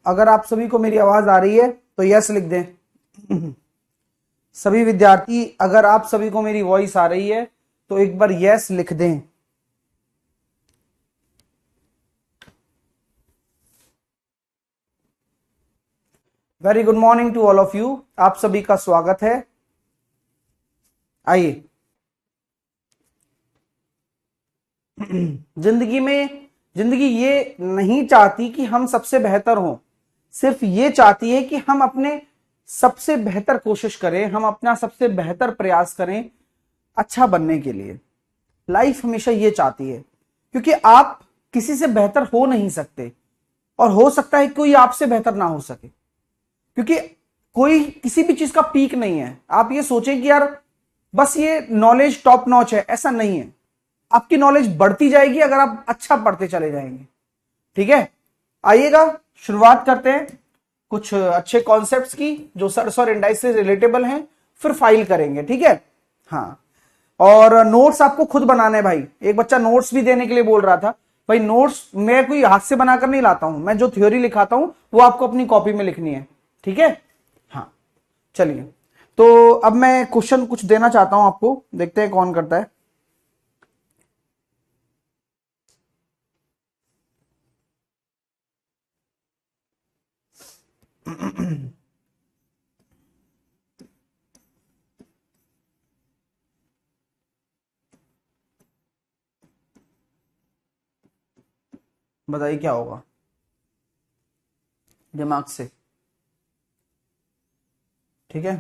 अगर आप सभी को मेरी आवाज आ रही है तो यस लिख दें। सभी विद्यार्थी, अगर आप सभी को मेरी वॉइस आ रही है तो एक बार यस लिख दें। Very good morning to all of you. आप सभी का स्वागत है। आइए, जिंदगी ये नहीं चाहती कि हम सबसे बेहतर हों, सिर्फ ये चाहती है कि हम अपने सबसे बेहतर कोशिश करें, हम अपना सबसे बेहतर प्रयास करें अच्छा बनने के लिए। लाइफ हमेशा ये चाहती है, क्योंकि आप किसी से बेहतर हो नहीं सकते और हो सकता है कोई आपसे बेहतर ना हो सके, क्योंकि कोई किसी भी चीज का पीक नहीं है। आप ये सोचें कि यार बस ये नॉलेज टॉप नॉच है, ऐसा नहीं है। आपकी नॉलेज बढ़ती जाएगी अगर आप अच्छा पढ़ते चले जाएंगे। ठीक है, आइएगा शुरुआत करते हैं कुछ अच्छे कॉन्सेप्ट्स की जो सर्स और इंडाइस से रिलेटेबल हैं, फिर फाइल करेंगे। ठीक है, हाँ। और नोट्स आपको खुद बनाने भाई। एक बच्चा नोट्स भी देने के लिए बोल रहा था। भाई नोट्स मैं कोई हाथ से बनाकर नहीं लाता हूं, मैं जो थ्योरी लिखाता हूं वो आपको अपनी कॉपी में लिखनी है। ठीक है, हाँ। चलिए, तो अब मैं क्वेश्चन कुछ देना चाहता हूं आपको, देखते हैं कौन करता है। बताइए क्या होगा दिमाग से। ठीक है,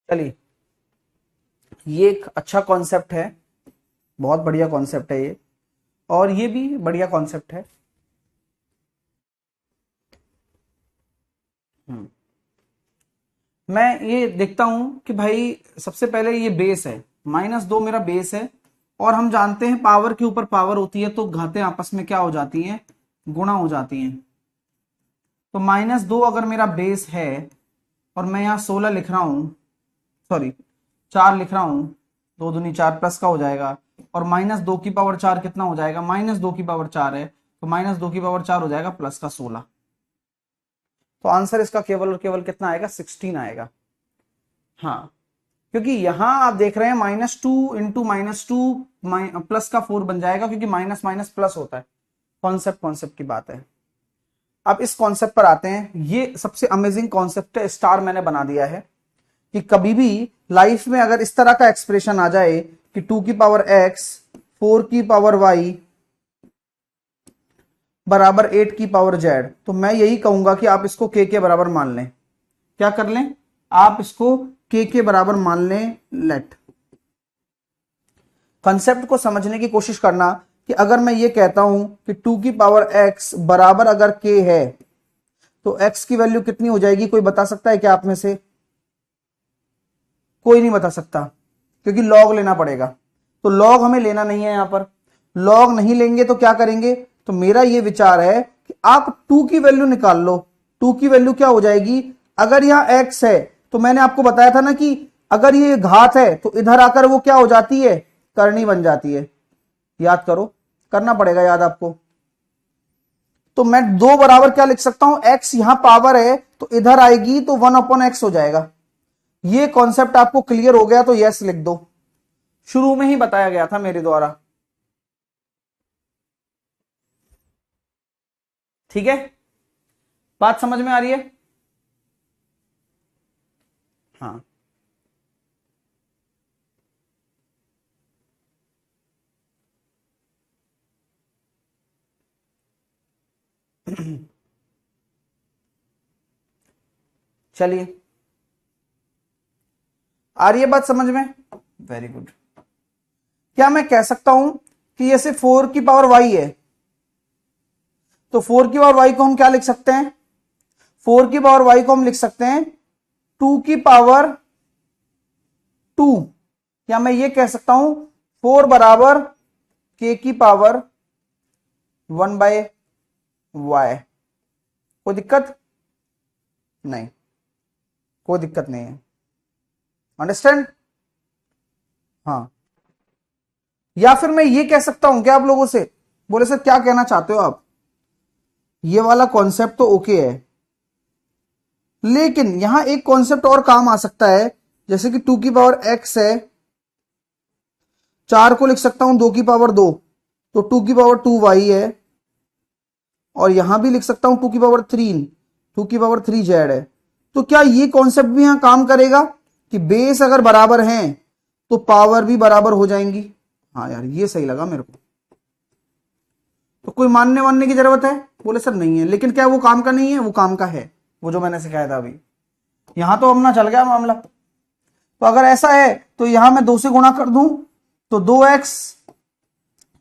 चलिए, ये एक अच्छा कॉन्सेप्ट है, बहुत बढ़िया कॉन्सेप्ट है ये, और ये भी बढ़िया कॉन्सेप्ट है। हम्म, मैं ये देखता हूं कि भाई सबसे पहले ये बेस है, -2 मेरा बेस है, और हम जानते हैं पावर के ऊपर पावर होती है तो घातें आपस में क्या हो जाती हैं, गुणा हो जाती हैं। तो -2 अगर मेरा बेस है और मैं यहाँ 16 लिख रहा हूं, सॉरी 4 लिख रहा हूं, 2 दूनी 4 प्लस का हो जाएगा, और -2 की पावर 4 कितना हो जाएगा, -2 की पावर 4 है तो -2 की पावर 4 हो जाएगा प्लस का 16। तो आंसर इसका केवल और केवल कितना आएगा, 16 आएगा। हाँ, क्योंकि यहां आप देख रहे हैं -2 इंटू -2 प्लस का 4 बन जाएगा, क्योंकि माइनस माइनस प्लस होता है। कॉन्सेप्ट कॉन्सेप्ट की बात है। अब इस कॉन्सेप्ट पर आते हैं। ये सबसे अमेजिंग कॉन्सेप्ट है, स्टार मैंने बना दिया है कि कभी भी लाइफ में अगर इस तरह का एक्सप्रेशन आ जाए कि 2 की पावर x 4 की पावर y बराबर 8 की पावर z, तो मैं यही कहूंगा कि आप इसको k के बराबर मान लें। क्या कर लें, आप इसको k के बराबर मान लें। लेट कंसेप्ट को समझने की कोशिश करना कि अगर मैं ये कहता हूं कि 2 की पावर x बराबर अगर k है तो x की वैल्यू कितनी हो जाएगी, कोई बता सकता है क्या आप में से? कोई नहीं बता सकता, क्योंकि लॉग लेना पड़ेगा। तो लॉग हमें लेना नहीं है, यहां पर लॉग नहीं लेंगे तो क्या करेंगे, तो मेरा ये विचार है कि आप 2 की वैल्यू निकाल लो। 2 की वैल्यू क्या हो जाएगी, अगर यहां x है तो मैंने आपको बताया था ना कि अगर ये घात है तो इधर आकर वो क्या हो जाती है, करनी बन जाती है। याद करो, करना पड़ेगा याद आपको। तो मैं 2 बराबर क्या लिख सकता हूं, x यहां पावर है तो इधर आएगी तो 1/x हो जाएगा। ये कॉन्सेप्ट आपको क्लियर हो गया तो यस लिख दो। शुरू में ही बताया गया था मेरे द्वारा। ठीक है, बात समझ में आ रही है? हाँ, चलिए, आ रही है बात समझ में? Very good. क्या मैं कह सकता हूं कि जैसे 4 की पावर y है, तो 4 की पावर y को हम क्या लिख सकते हैं? 4 की पावर y को हम लिख सकते हैं 2 की पावर 2। या मैं ये कह सकता हूं 4 बराबर k की पावर 1/y। कोई दिक्कत नहीं, कोई दिक्कत नहीं है। अंडरस्टैंड? हाँ। या फिर मैं ये कह सकता हूं क्या आप लोगों से? बोले सर क्या कहना चाहते हो आप? ये वाला कॉन्सेप्ट तो ओके है, लेकिन यहां एक कॉन्सेप्ट और काम आ सकता है। जैसे कि 2 की पावर x है, 4 को लिख सकता हूं 2 की पावर 2, तो 2 की पावर 2y है। और यहां भी लिख सकता हूं 2 की पावर 3, 2 की पावर 3z है। तो क्या ये कॉन्सेप्ट भी यहां काम करेगा कि बेस अगर बराबर हैं तो पावर भी बराबर हो जाएंगी? हाँ यार, ये सही लगा मेरे को। तो कोई मानने की जरूरत है? बोले सर नहीं है, लेकिन क्या वो काम का नहीं है? वो काम का है, वो जो मैंने सिखाया था अभी। यहां तो अपना चल गया मामला। तो अगर ऐसा है तो यहां मैं 2 से गुणा कर दूं, तो 2x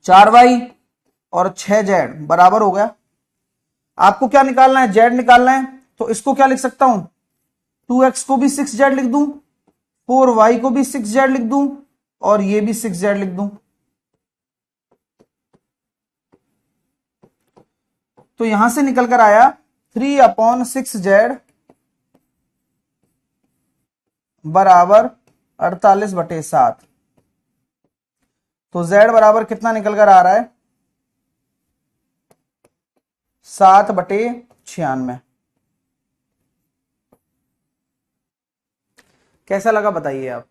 4y और 6z बराबर हो गया। आपको क्या निकालना है? z निकालना है। तो इसको क्या लिख सकता हूं? 2x को भी 6z लिख दूं, 4y को भी 6z लिख दूं, और ये भी 6z लिख दूं। तो यहां से निकल कर आया 3/6z बराबर 48/7। तो z बराबर कितना निकल कर आ रहा है? 7/96। कैसा लगा बताइए आप?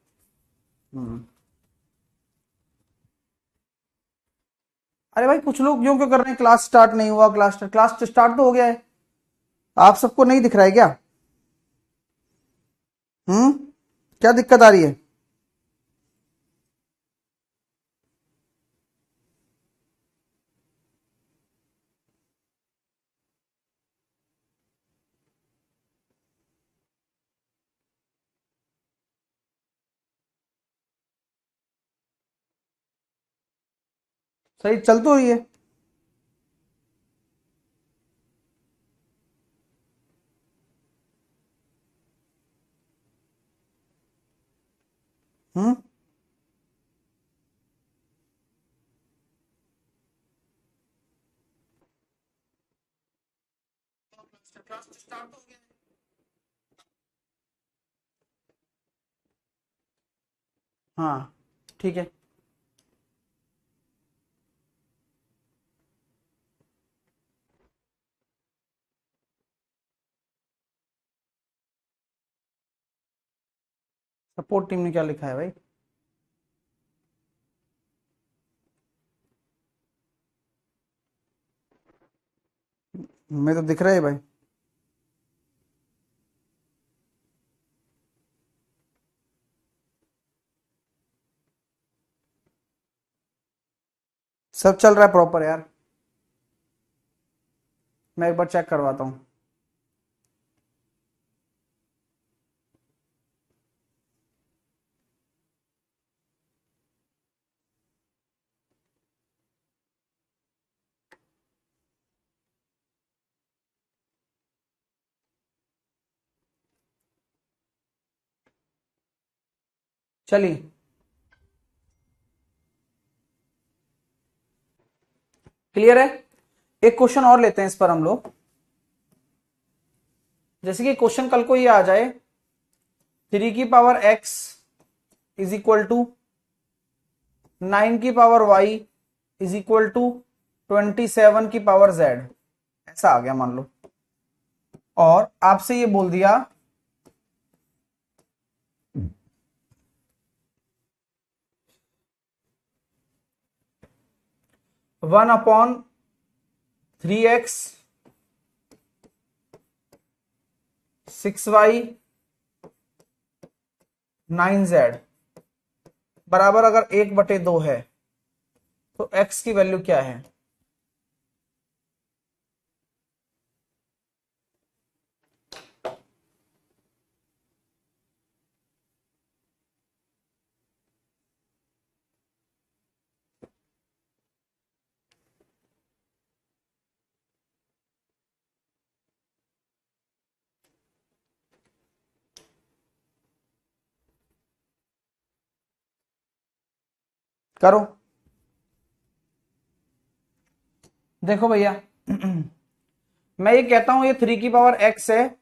अरे भाई कुछ लोग यूं क्यों कर रहे हैं? क्लास स्टार्ट नहीं हुआ, क्लास स्टार्ट तो हो गया है। आप सबको नहीं दिख रहा है क्या? हम्म, क्या दिक्कत आ रही है? सही चल तो रही है। हम्म, हाँ ठीक है। सपोर्ट टीम ने क्या लिखा है भाई? मैं तो दिख रहा है भाई। सब चल रहा है प्रॉपर यार। मैं एक बार चेक करवाता हूँ। चलिए, क्लियर है? एक क्वेश्चन और लेते हैं इस पर हम लोग। जैसे कि क्वेश्चन कल को ये आ जाए 3 की power x is equal to 9 की power y is equal to 27 की पावर z, ऐसा आ गया मान लो। और आपसे ये बोल दिया 1/3x 6y 9z बराबर अगर 1/2 है तो x की वैल्यू क्या है? करो। देखो भैया मैं ये कहता हूं ये 3 की पावर x है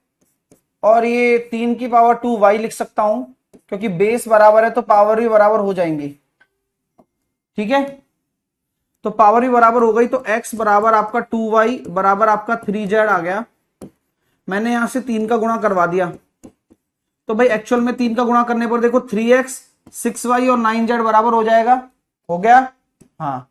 और ये 3 की पावर 2y लिख सकता हूं, क्योंकि बेस बराबर है तो पावर भी बराबर हो जाएंगी। ठीक है, तो पावर भी बराबर हो गई, तो x बराबर आपका 2y बराबर आपका 3z आ गया। मैंने यहां से 3 का गुणा करवा दिया, तो भाई एक्चुअल में 3 का गुणा करने पर देखो 3x 6y और 9z बराबर हो जाएगा। हो गया? हाँ,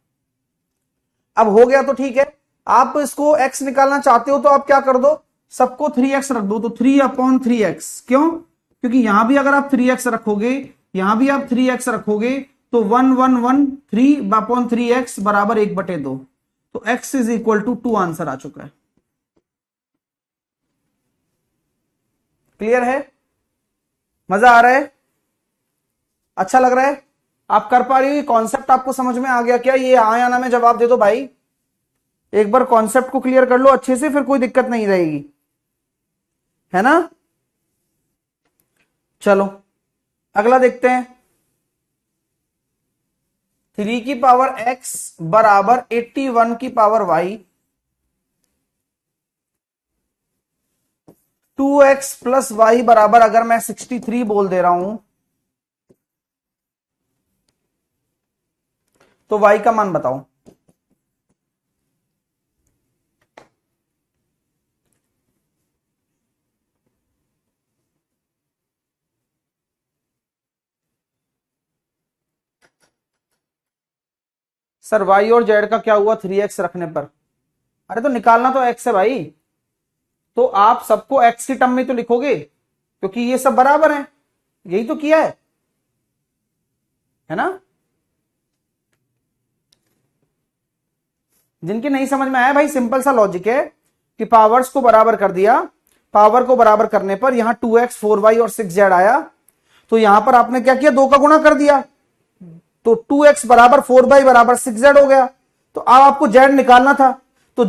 अब हो गया तो ठीक है। आप इसको x निकालना चाहते हो तो आप क्या कर दो, सबको 3x रख दो, तो 3/3x। क्यों? क्योंकि यहां भी अगर आप 3x रखोगे, यहां भी आप 3x रखोगे, तो 1/3x बराबर 1/2, तो x is equal to 2 answer आ चुका है। क्लियर है? मजा आ रहा है? अच्छा लग रहा है? आप कर पा रही हो? ये कॉन्सेप्ट आपको समझ में आ गया क्या? ये हाँ या ना में जवाब दे दो भाई। एक बार कॉन्सेप्ट को क्लियर कर लो अच्छे से, फिर कोई दिक्कत नहीं रहेगी, है ना? चलो अगला देखते हैं। 3 की पावर x बराबर 81 की power y, 2x plus y बराबर अगर मैं 63 बोल दे रहा हूं, तो y का मान बताओ। सर y और z का क्या हुआ 3x रखने पर? अरे तो निकालना तो x है भाई, तो आप सबको x की टर्म में तो लिखोगे, क्योंकि ये सब बराबर हैं। यही तो किया है ना? जिनके नहीं समझ में आया भाई, सिंपल सा लॉजिक है कि पावर्स को बराबर कर दिया, पावर को बराबर करने पर यहां 2x 4y और 6z आया, तो यहां पर आपने क्या किया, 2 का गुणा कर दिया, तो 2x बराबर 4y बराबर 6z हो गया। तो अब आपको z निकालना था, तो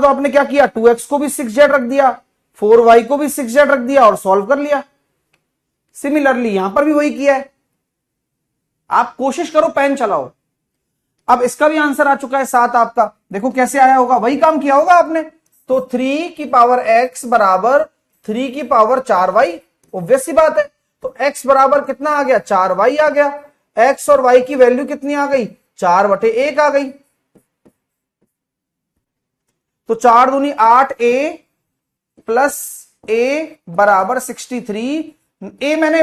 आपने क्या किया, 2x को भी 6z रख दिया, 4y को भी 6z रख दिया और सॉल्व कर लिया। सिमिलरली यहां पर भी वही किया है। आप कोशिश करो, पेन चलाओ। अब इसका भी आंसर आ चुका है 7 आपका। देखो कैसे आया होगा, वही काम किया होगा आपने। तो 3 की पावर x बराबर 3 की पावर 4y, ऑब्वियस सी बात है। तो x बराबर कितना आ गया, 4y आ गया। x और y की वैल्यू कितनी आ गई, 4/1 आ गई। तो 4 दूनी 8a प्लस a बराबर 63। a मैंने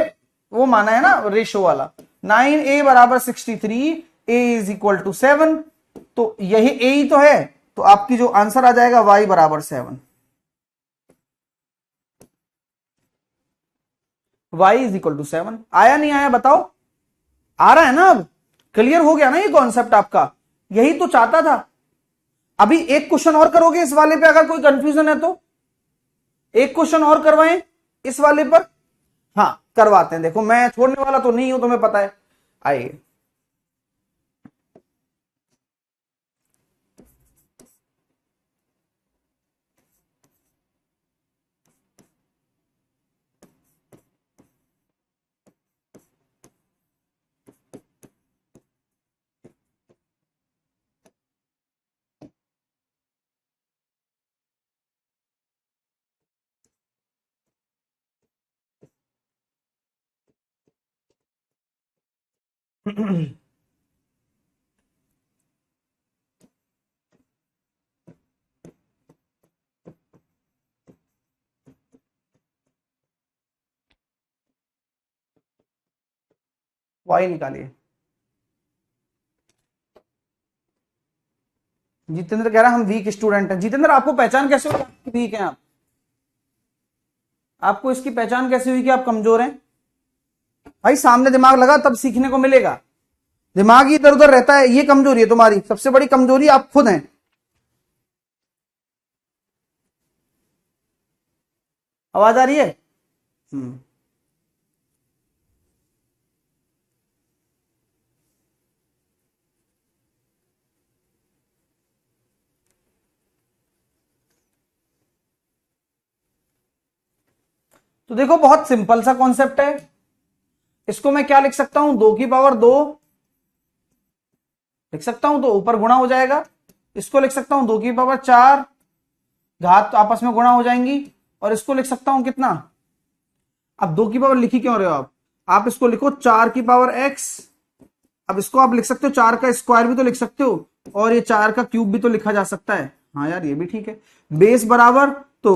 वो माना है ना रेशो वाला, 9a बराबर 63, a इज इक्वल टू 7। तो यही a ही तो है, तो आपकी जो आंसर आ जाएगा y बराबर 7। y is equal to 7। आया नहीं आया बताओ? आ रहा है ना? अब क्लियर हो गया ना ये कॉन्सेप्ट आपका? यही तो चाहता था। अभी एक क्वेश्चन और करोगे इस वाले पे, अगर कोई कंफ्यूजन है तो एक क्वेश्चन और करवाएं इस वाले पर। हाँ करवाते हैं, देखो मैं छोड़ने वाला तो नहीं हूं, तुम्हें पता है। आइए, वाई निकालिए। जितेंद्र कह रहा है हम वीक स्टूडेंट हैं। जितेंद्र आपको पहचान कैसे हुई वीक हैं आप? आपको इसकी पहचान कैसे हुई कि आप कमजोर हैं? भाई सामने दिमाग लगा तब सीखने को मिलेगा। दिमाग ही इधर उधर रहता है, ये कमजोरी है तुम्हारी। सबसे बड़ी कमजोरी आप खुद हैं। आवाज आ रही है? हम्म, तो देखो बहुत सिंपल सा कॉन्सेप्ट है। इसको मैं क्या लिख सकता हूं, 2 की पावर 2 लिख सकता हूं, तो ऊपर गुणा हो जाएगा। इसको लिख सकता हूं 2 की पावर 4, घात तो आपस में गुणा हो जाएंगी। और इसको लिख सकता हूं कितना, अब 2 की पावर लिखी क्यों रहे हो आप इसको लिखो 4 की पावर x। अब इसको आप लिख सकते हो 4 का स्क्वायर भी तो लिख सकते हो, और ये 4 का क्यूब भी तो लिखा जा सकता है। हाँ यार, ये भी ठीक है। बेस बराबर तो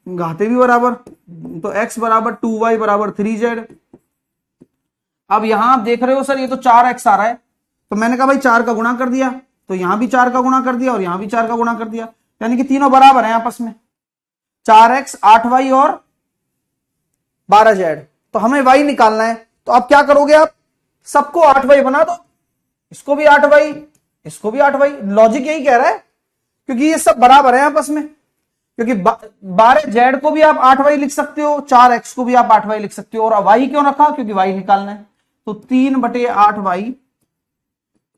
घाते भी बराबर, तो x बराबर 2y बराबर 3z। अब यहां आप देख रहे हो सर ये तो 4x आ रहा है, तो मैंने कहा भाई 4 का गुणा कर दिया, तो यहां भी 4 का गुणा कर दिया और यहां भी 4 का गुणा कर दिया, यानी कि तीनों बराबर हैं आपस में। 4x 8y और 12z। तो हमें y निकालना है, तो आप क्या करोगे, आप सबको 8y बना दो, इसको भी 8y, इसको भी 8y। लॉजिक यही कह रहा है, क्योंकि ये सब बराबर है आपस में। क्योंकि 12z को भी आप 8y लिख सकते हो, 4x को भी आप 8y लिख सकते हो, और y क्यों रखा, क्योंकि y निकालना है। तो 3/8y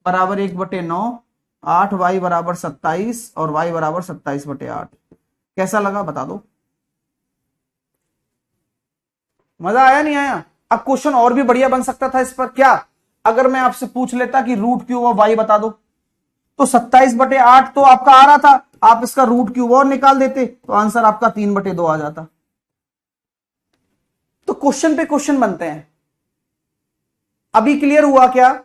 बराबर 1/9, 8y बराबर 27 और y बराबर 27/8। कैसा लगा बता दो, मजा आया नहीं आया? अब क्वेश्चन और भी बढ़िया बन सकता था इस पर। क्या अगर मैं आपसे पूछ लेता कि रूट क्यूब ऑफ वाई बता दो, तो 27/8 तो आपका आ रहा था, आप इसका रूट क्यूब और निकाल देते तो आंसर आपका 3/2 आ जाता। तो क्वेश्चन पे क्वेश्चन बनते हैं। अभी क्लियर हुआ क्या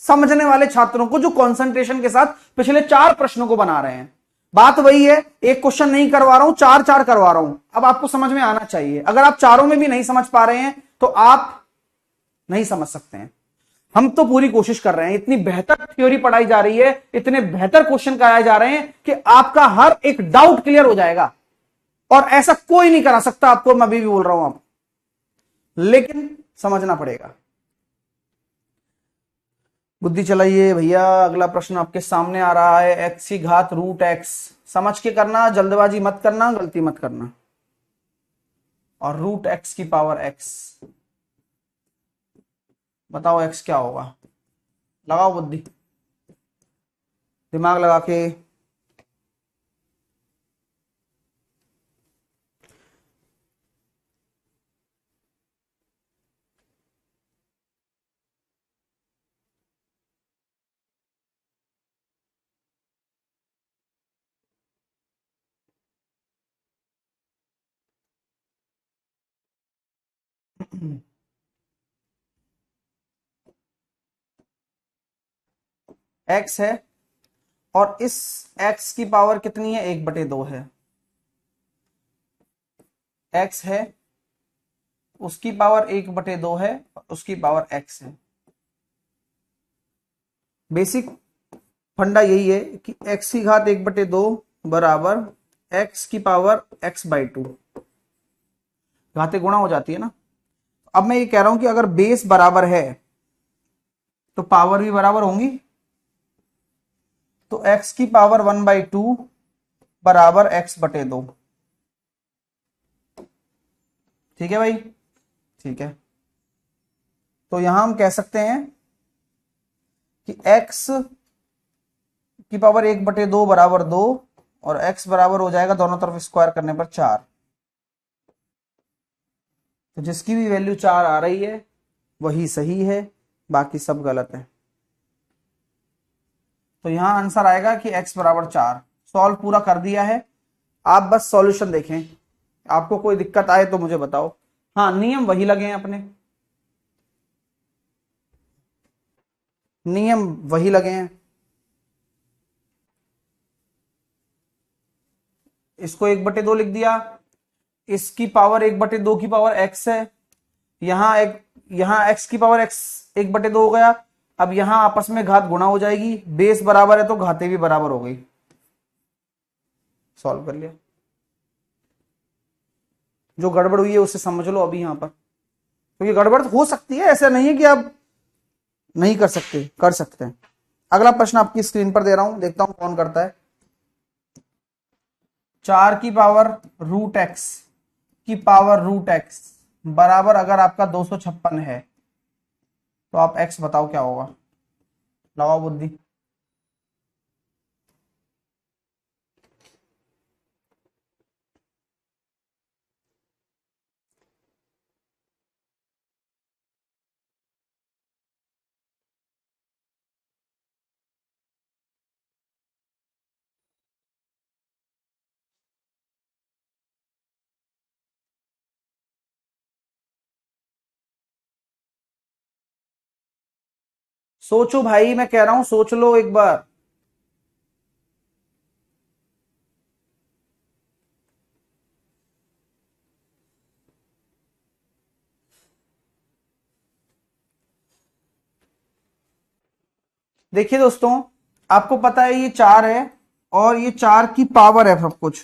समझने वाले छात्रों को, जो कंसंट्रेशन के साथ पिछले 4 प्रश्नों को बना रहे हैं? बात वही है, एक क्वेश्चन नहीं करवा रहा हूं, 4 करवा रहा हूं। अब आपको समझ में आना चाहिए। अगर आप चारों में भी नहीं समझ पा रहे हैं तो आप नहीं समझ सकते हैं। हम तो पूरी कोशिश कर रहे हैं, इतनी बेहतर थ्योरी पढ़ाई जा रही है, इतने बेहतर क्वेश्चन कराए जा रहे हैं कि आपका हर एक डाउट क्लियर हो जाएगा। और ऐसा कोई नहीं करा सकता आपको, मैं अभी भी बोल रहा हूं आप, लेकिन समझना पड़ेगा। बुद्धि चलाइए भैया। अगला प्रश्न आपके सामने आ रहा है, एक्स की घात रूट एक्स। समझ के करना, जल्दबाजी मत करना, गलती मत करना। और रूट एक्स की पावर एक्स, बताओ एक्स क्या होगा? लगाओ बुद्धि, दिमाग लगा के। एक्स है, और इस एक्स की पावर कितनी है, 1/2 है। एक्स है, उसकी पावर 1/2 है, उसकी पावर एक्स है। बेसिक फंडा यही है कि एक्स की घात 1/2 बराबर एक्स की पावर x/2। घातें गुणा हो जाती है ना। अब मैं ये कह रहा हूं कि अगर बेस बराबर है तो पावर भी बराबर होंगी। तो x की पावर 1/2 बराबर x/2। ठीक है भाई, ठीक है। तो यहां हम कह सकते हैं कि x की पावर 1/2 बराबर 2, और x बराबर हो जाएगा दोनों तरफ स्क्वायर करने पर 4। तो जिसकी भी वैल्यू 4 आ रही है वही सही है, बाकी सब गलत है। तो यहां आंसर आएगा कि x बराबर 4। सॉल्व पूरा कर दिया है, आप बस सॉल्यूशन देखें। आपको कोई दिक्कत आए तो मुझे बताओ। हाँ, नियम वही लगे हैं अपने, नियम वही लगे हैं। इसको 1/2 लिख दिया, इसकी पावर 1/2 की पावर x है। यहां x की पावर x 1/2 हो गया। अब यहां आपस में घात गुणा हो जाएगी, बेस बराबर है तो घातें भी बराबर हो गई। सॉल्व कर लिया। जो गड़बड़ हुई है उसे समझ लो अभी यहां पर, क्योंकि गड़बड़ हो सकती है, ऐसा नहीं है कि आप नहीं कर सकते, कर सकते हैं। अगला प्रश्न आपकी स्क्रीन पर दे रहा हूं, देखता हूं कौन करता है। 4 की पावर रूट एक्स की पावर रूट एक्स बराबर, अगर आपका 256 है तो आप एक्स बताओ क्या होगा? लगाओ बुद्धि। सोचो भाई, मैं कह रहा हूं सोच लो एक बार। देखिए दोस्तों, आपको पता है ये 4 है और ये 4 की पावर है सब कुछ।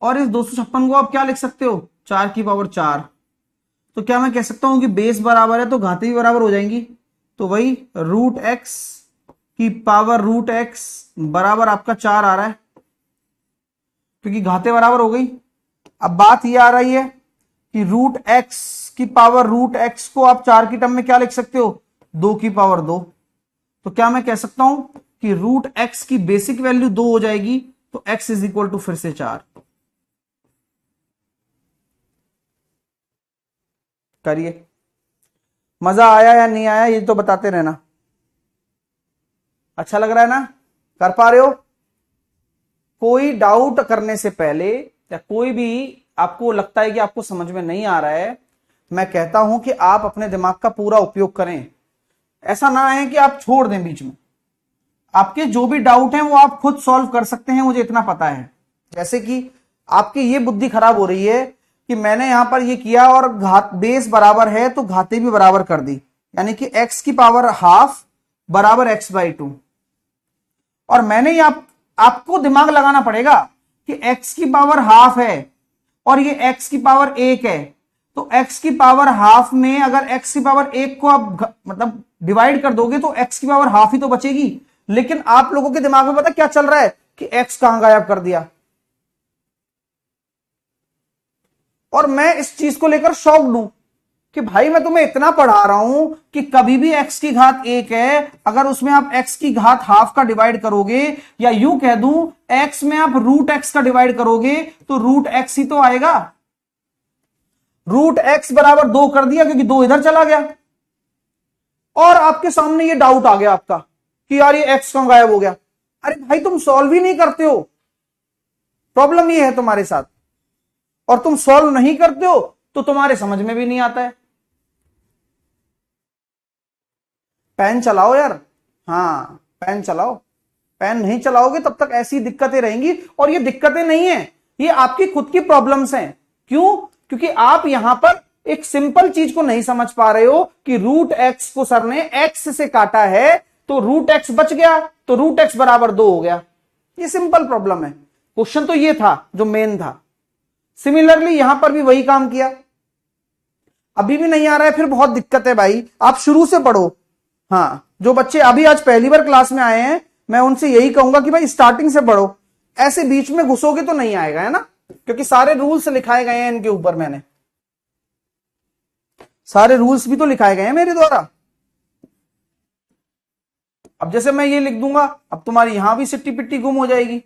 और इस 256 को आप क्या लिख सकते हो, 4 की पावर 4। तो क्या मैं कह सकता हूं कि बेस बराबर है तो घातें भी बराबर हो जाएंगी। तो वही रूट एक्स की पावर रूट एक्स बराबर आपका 4 आ रहा है, क्योंकि घातें बराबर हो गई। अब बात ये आ रही है कि रूट एक्स की पावर रूट एक्स को आप 4 की टर्म में क्या लिख सकते हो, 2 की पावर 2। तो क्या मैं कह सकता हूं कि रूट एक्स की बेसिक वैल्यू 2 हो जाएगी, तो एक्स इज इक्वल टू फिर से 4। करिए, मजा आया या नहीं आया ये तो बताते रहना। अच्छा लग रहा है ना, कर पा रहे हो? कोई डाउट करने से पहले या कोई भी आपको लगता है कि आपको समझ में नहीं आ रहा है, मैं कहता हूं कि आप अपने दिमाग का पूरा उपयोग करें। ऐसा ना है कि आप छोड़ दें बीच में। आपके जो भी डाउट हैं वो आप खुद सॉल्व कर सकते हैं, मुझे इतना पता है। जैसे कि आपकी ये बुद्धि खराब हो रही है कि मैंने यहां पर ये किया और घात बेस बराबर है तो घाते भी बराबर कर दी, यानी कि एक्स की पावर हाफ बराबर एक्स बाई टू। और मैंने ये आपको दिमाग लगाना पड़ेगा कि x की पावर हाफ है और ये x की पावर 1 है, तो x की पावर हाफ में अगर x की पावर 1 को आप मतलब डिवाइड कर दोगे तो x की पावर हाफ ही तो बचेगी। लेकिन आप लोगों के दिमाग में पता क्या चल रहा है कि x कहां गायब कर दिया। और मैं इस चीज को लेकर शॉक्ड हूं कि भाई मैं तुम्हें इतना पढ़ा रहा हूं कि कभी भी x की घात 1 है, अगर उसमें आप x की घात हाफ का डिवाइड करोगे, या यूं कह दूं x में आप रूट x का डिवाइड करोगे तो रूट x ही तो आएगा। रूट x बराबर 2 कर दिया क्योंकि 2 इधर चला गया। और आपके सामने ये डाउट आ गया आपका कि यार ये x कहां गायब हो गया। अरे भाई तुम सॉल्व ही नहीं करते हो, प्रॉब्लम ये है तुम्हारे साथ। और तुम सॉल्व नहीं करते हो तो तुम्हारे समझ में भी नहीं आता है। पेन चलाओ यार, हाँ पेन चलाओ। पेन नहीं चलाओगे तब तक ऐसी दिक्कतें रहेंगी। और ये दिक्कतें नहीं है, ये आपकी खुद की प्रॉब्लम्स हैं। क्यों? क्योंकि आप यहां पर एक सिंपल चीज को नहीं समझ पा रहे हो कि रूट एक्स को सर ने एक्स से काटा है तो रूट एक्स बच गया, तो रूट एक्स बराबर 2 हो गया। ये सिंपल प्रॉब्लम है। क्वेश्चन तो ये था जो मेन था। सिमिलरली यहां पर भी वही काम किया। अभी भी नहीं आ रहा है, फिर बहुत दिक्कत है भाई, आप शुरू से पढ़ो। हाँ, जो बच्चे अभी आज पहली बार क्लास में आए हैं, मैं उनसे यही कहूंगा कि भाई स्टार्टिंग से पढ़ो। ऐसे बीच में घुसोगे तो नहीं आएगा, है ना, क्योंकि सारे रूल्स लिखाए गए हैं इनके ऊपर। मैंने सारे रूल्स भी तो लिखाए गए हैं मेरे द्वारा। अब जैसे मैं ये लिख दूंगा, अब तुम्हारी यहां भी सिट्टी पिट्टी गुम हो जाएगी।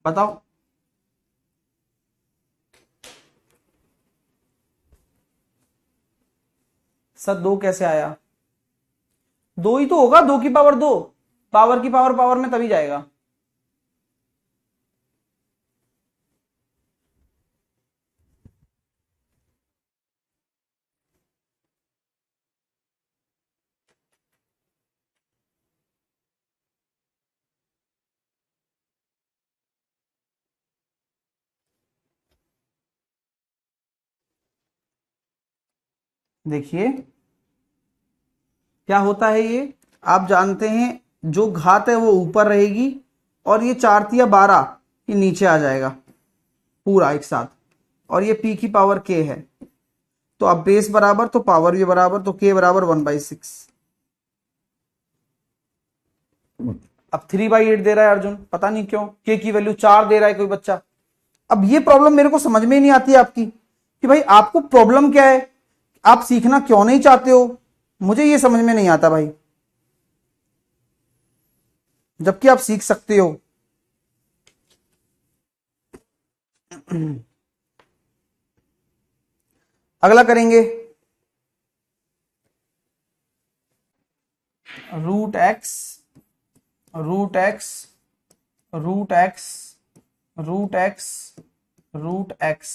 बताओ, सर 2 कैसे आया? 2 ही तो होगा, 2 की पावर 2। पावर की पावर पावर में तभी जाएगा। देखिए क्या होता है ये, आप जानते हैं जो घात है वो ऊपर रहेगी और ये 4 तिया 12 ये नीचे आ जाएगा पूरा एक साथ। और ये p की पावर k है, तो अब बेस बराबर तो पावर भी बराबर, तो k बराबर 1/6। अब 3/8 दे रहा है अर्जुन, पता नहीं क्यों k की वैल्यू 4 दे रहा है कोई बच्चा। अब ये प्रॉब्लम मेरे को समझ में ही नहीं आती आपकी कि भाई आपको प्रॉब्लम क्या है, आप सीखना क्यों नहीं चाहते हो, मुझे ये समझ में नहीं आता भाई, जबकि आप सीख सकते हो। अगला करेंगे, root x root x root x root x root x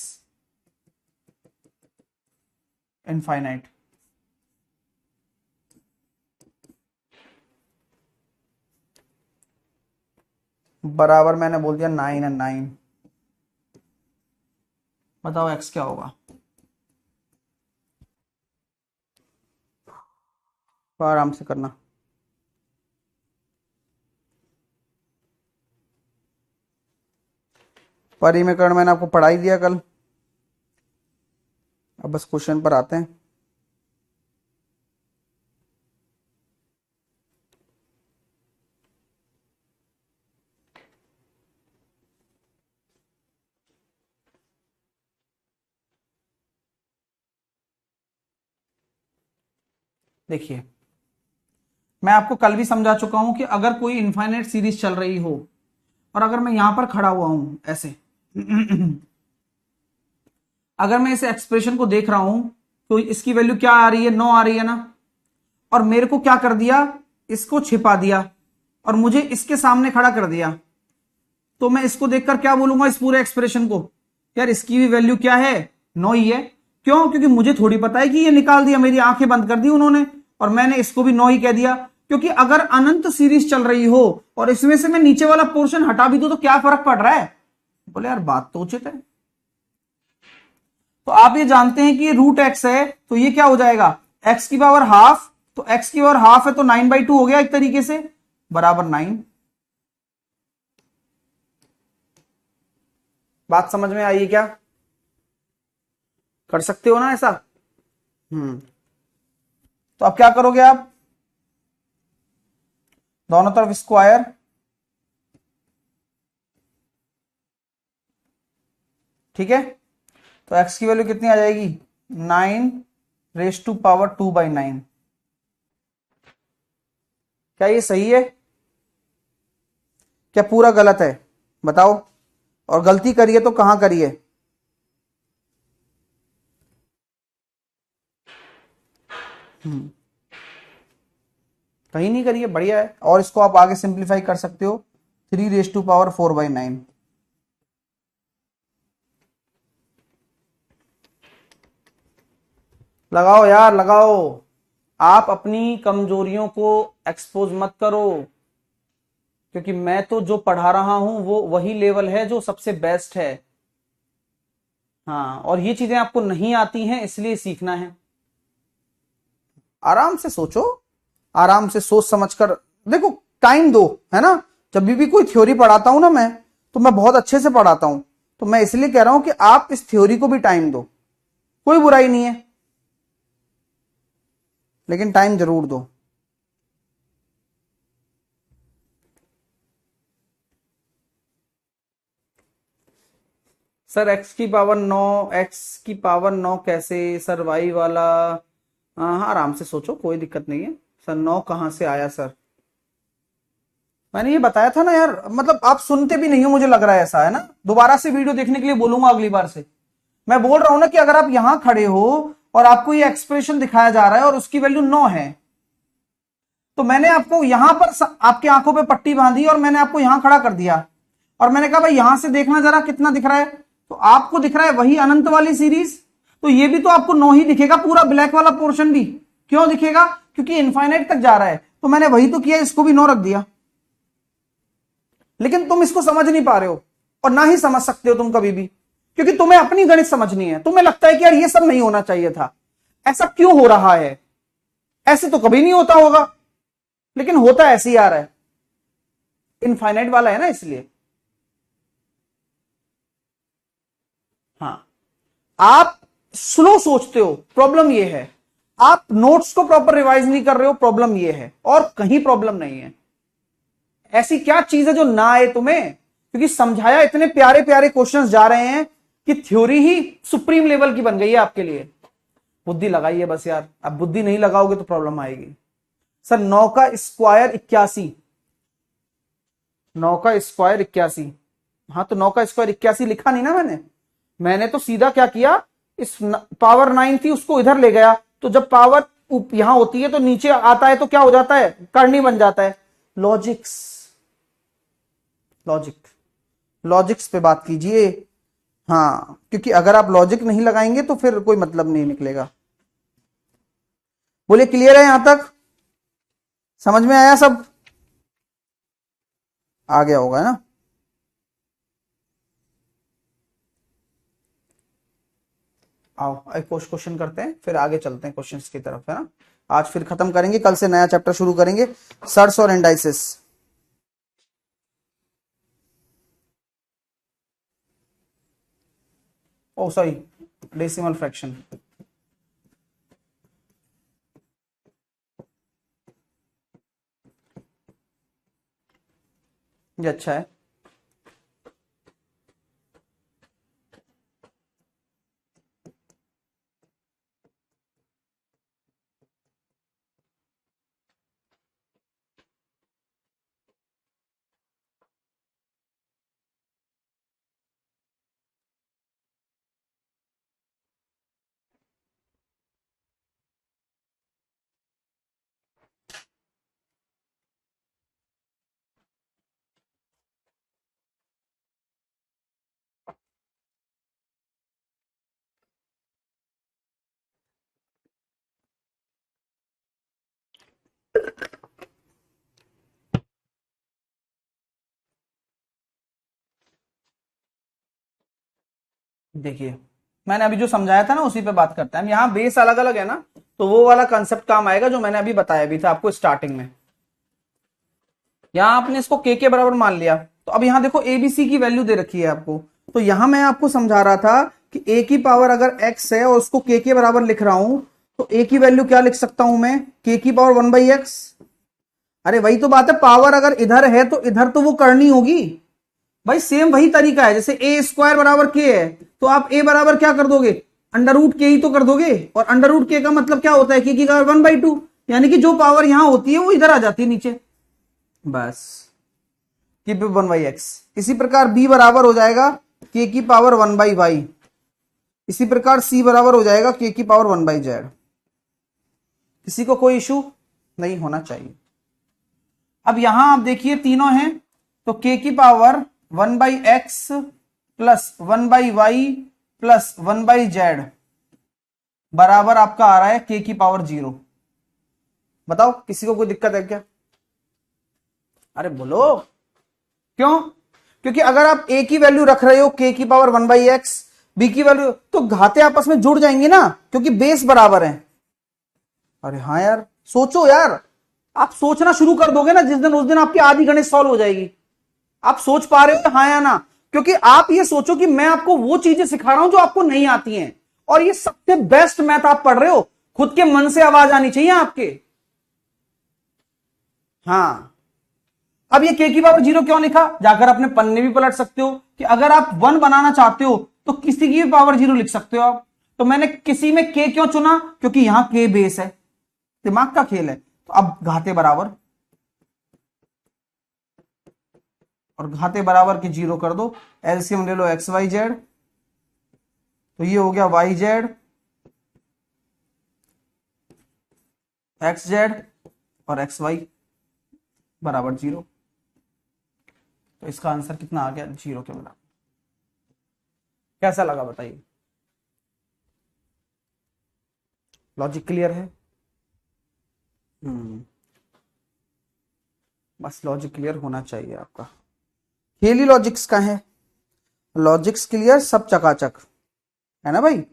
infinite. बराबर मैंने बोल दिया 9 एंड 9। बताओ एक्स क्या होगा। आराम से करना। परिमीकरण मैंने आपको पढ़ा ही दिया कल। अब बस क्वेश्चन पर आते हैं। देखिए, मैं आपको कल भी समझा चुका हूं कि अगर कोई इनफाइनाइट सीरीज चल रही हो और अगर मैं यहां पर खड़ा हुआ हूं ऐसे अगर मैं इस एक्सप्रेशन को देख रहा हूं तो इसकी वैल्यू क्या आ रही है, 9 आ रही है ना, और मेरे को क्या कर दिया, इसको छिपा दिया और मुझे इसके सामने खड़ा कर दिया, तो मैं इसको देखकर क्या बोलूंगा, इस पूरे एक्सप्रेशन को, यार इसकी भी वैल्यू क्या है, 9 ही है। क्यों? क्योंकि मुझे थोड़ी पता है कि ये निकाल दिया, मेरी आंखें बंद कर दी उन्होंने और मैंने इसको भी 9 ही कह दिया। क्योंकि अगर अनंत सीरीज चल रही हो और इसमें से मैं नीचे वाला पोर्शन हटा भी दूं तो क्या फर्क पड़ रहा है। बोले यार बात तो उचित है। तो आप ये जानते हैं कि ये रूट एक्स है, तो ये क्या हो जाएगा, एक्स की पावर हाफ, तो एक्स की पावर हाफ है तो 9/2 हो गया एक तरीके से, बराबर 9। बात समझ में आई क्या? कर सकते हो ना ऐसा? तो अब क्या करोगे आप, दोनों तरफ स्क्वायर, ठीक है, तो x की वैल्यू कितनी आ जाएगी, 9^2/9। क्या ये सही है? क्या पूरा गलत है? बताओ। और गलती करिए तो कहां करिए? कहीं नहीं करिए, बढ़िया है। और इसको आप आगे सिंप्लीफाई कर सकते हो, 3^4/9। लगाओ यार लगाओ। आप अपनी कमजोरियों को एक्सपोज मत करो, क्योंकि मैं तो जो पढ़ा रहा हूं वो वही लेवल है जो सबसे बेस्ट है। हाँ, और ये चीजें आपको नहीं आती हैं इसलिए सीखना है। आराम से सोचो, आराम से सोच समझ कर देखो, टाइम दो, है ना। जब भी कोई थ्योरी पढ़ाता हूं ना मैं, तो मैं बहुत अच्छे से पढ़ाता हूं, तो मैं इसलिए कह रहा हूं कि आप इस थ्योरी को भी टाइम दो, कोई बुराई नहीं है, लेकिन टाइम जरूर दो। सर x की पावर 9, x की पावर 9 कैसे सर, y वाला? हाँ आराम से सोचो, कोई दिक्कत नहीं है। सर 9 कहां से आया सर? मैंने ये बताया था ना यार, मतलब आप सुनते भी नहीं हो, मुझे लग रहा है ऐसा, है ना। दोबारा से वीडियो देखने के लिए बोलूंगा अगली बार से। मैं बोल रहा हूं ना कि अगर आप यहां खड़े हो और आपको ये एक्सप्रेशन दिखाया जा रहा है और उसकी वैल्यू 9 है, तो मैंने आपको यहां पर आपकी आंखों पे पट्टी बांधी और मैंने आपको यहां खड़ा कर दिया और मैंने कहा भाई यहां से देखना जरा कितना दिख रहा है, तो आपको दिख रहा है वही अनंत वाली सीरीज, तो ये भी तो आपको 9 ही दिखेगा, पूरा ब्लैक वाला पोर्शन भी। क्यों दिखेगा? क्योंकि इनफाइनाइट तक जा रहा है, तो मैंने वही तो किया, इसको भी 9 रख दिया। लेकिन तुम इसको समझ नहीं पा रहे हो और ना ही समझ सकते हो तुम कभी भी, क्योंकि तुम्हें अपनी गणित समझनी है। तुम्हें लगता है कि यार ये सब नहीं होना चाहिए था, ऐसा क्यों हो रहा है, ऐसे तो कभी नहीं होता होगा, लेकिन होता ऐसे ही आ रहा है, इनफाइनाइट वाला है ना, इसलिए। हाँ, आप स्लो सोचते हो, प्रॉब्लम ये है। आप नोट्स को प्रॉपर रिवाइज नहीं कर रहे हो, प्रॉब्लम ये है, और कहीं प्रॉब्लम नहीं है। ऐसी क्या चीज है जो ना आए तुम्हें? क्योंकि समझाया, इतने प्यारे प्यारे क्वेश्चंस जा रहे हैं कि थ्योरी ही सुप्रीम लेवल की बन गई है आपके लिए। बुद्धि लगाइए बस यार, अब बुद्धि नहीं लगाओगे तो प्रॉब्लम आएगी। सर 9 का स्क्वायर 81, 9 का स्क्वायर 81। हाँ, तो 9 का स्क्वायर 81 लिखा नहीं ना मैंने तो सीधा क्या किया, इस पावर 9 थी उसको इधर ले गया, तो जब पावर यहां होती है तो नीचे आता है तो क्या हो जाता है, करनी बन जाता है। लॉजिक्स, लॉजिक, लॉजिक्स पे बात कीजिए। हाँ, क्योंकि अगर आप लॉजिक नहीं लगाएंगे तो फिर कोई मतलब नहीं निकलेगा। बोलिए क्लियर है यहां तक? समझ में आया सब? आ गया होगा ना? आओ एक क्वेश्चन करते हैं, फिर आगे चलते हैं क्वेश्चंस की तरफ, है ना। आज फिर खत्म करेंगे, कल से नया चैप्टर शुरू करेंगे, सर्स और इंडाइसिस। ओ सॉरी, डेसिमल फ्रैक्शन। ये अच्छा है। देखिए मैंने अभी जो समझाया था ना उसी पे बात करते हैं हम। यहाँ बेस अलग अलग है ना, तो वो वाला कंसेप्ट काम आएगा जो मैंने अभी बताया भी था आपको स्टार्टिंग में। यहाँ आपने इसको के बराबर मान लिया, तो अब यहाँ देखो एबीसी की वैल्यू दे रखी है आपको। तो यहाँ मैं आपको समझा रहा था कि ए की पावर अगर एक्स है और उसको के बराबर लिख रहा हूं, तो ए की वैल्यू क्या लिख सकता हूं मैं? के की पावर 1/x। अरे वही तो बात है, पावर अगर इधर है तो इधर तो वो करनी होगी भाई। सेम वही तरीका है, जैसे ए स्क्वायर बराबर के है तो आप ए बराबर क्या कर दोगे? अंडर रूट के ही तो कर दोगे। और अंडर रूट के का मतलब क्या होता है? के की पावर 1/2, यानी कि जो पावर यहां होती है वो इधर आ जाती है नीचे, बस। की 1/x। इसी प्रकार बी बराबर हो जाएगा के की पावर 1/y। इसी प्रकार सी बराबर हो जाएगा के की पावर 1/z। किसी को कोई इशू नहीं होना चाहिए। अब यहां आप देखिए तीनों हैं, तो के की power 1/x plus 1/y plus 1/z बराबर आपका आ रहा है के की पावर 0। बताओ किसी को कोई दिक्कत है क्या? अरे बोलो क्यों? क्योंकि अगर आप ए की वैल्यू रख रहे हो के की पावर 1/x, बी की वैल्यू, तो घाते आपस में जुड़ जाएंगे ना, क्योंकि बेस बराबर है। अरे हाँ यार, सोचो यार, आप सोचना शुरू कर दोगे ना जिस दिन, उस दिन आपकी आधी गणित सॉल्व हो जाएगी। आप सोच पा रहे हो हाँ या ना? क्योंकि आप ये सोचो कि मैं आपको वो चीजें सिखा रहा हूं जो आपको नहीं आती हैं, और ये सबसे बेस्ट मैथ आप पढ़ रहे हो। खुद के मन से आवाज आनी चाहिए आपके। हाँ, अब ये के की पावर 0 क्यों लिखा? जाकर अपने पन्ने भी पलट सकते हो कि अगर आप 1 बनाना चाहते हो तो किसी की भी पावर 0 लिख सकते हो आप। तो मैंने किसी में के क्यों चुना? क्योंकि यहां के बेस है, दिमाग का खेल है। तो अब घाते बराबर, और घाते बराबर के 0 कर दो, एलसीएम ले लो एक्स वाई जेड, तो ये हो गया वाई जेड एक्स जेड और एक्स वाई बराबर 0। तो इसका आंसर कितना आ गया? 0 के बराबर। कैसा लगा बताइए? लॉजिक क्लियर है? बस लॉजिक क्लियर होना चाहिए आपका। खेल ही लॉजिक्स का है, लॉजिक्स क्लियर सब चकाचक, है ना भाई?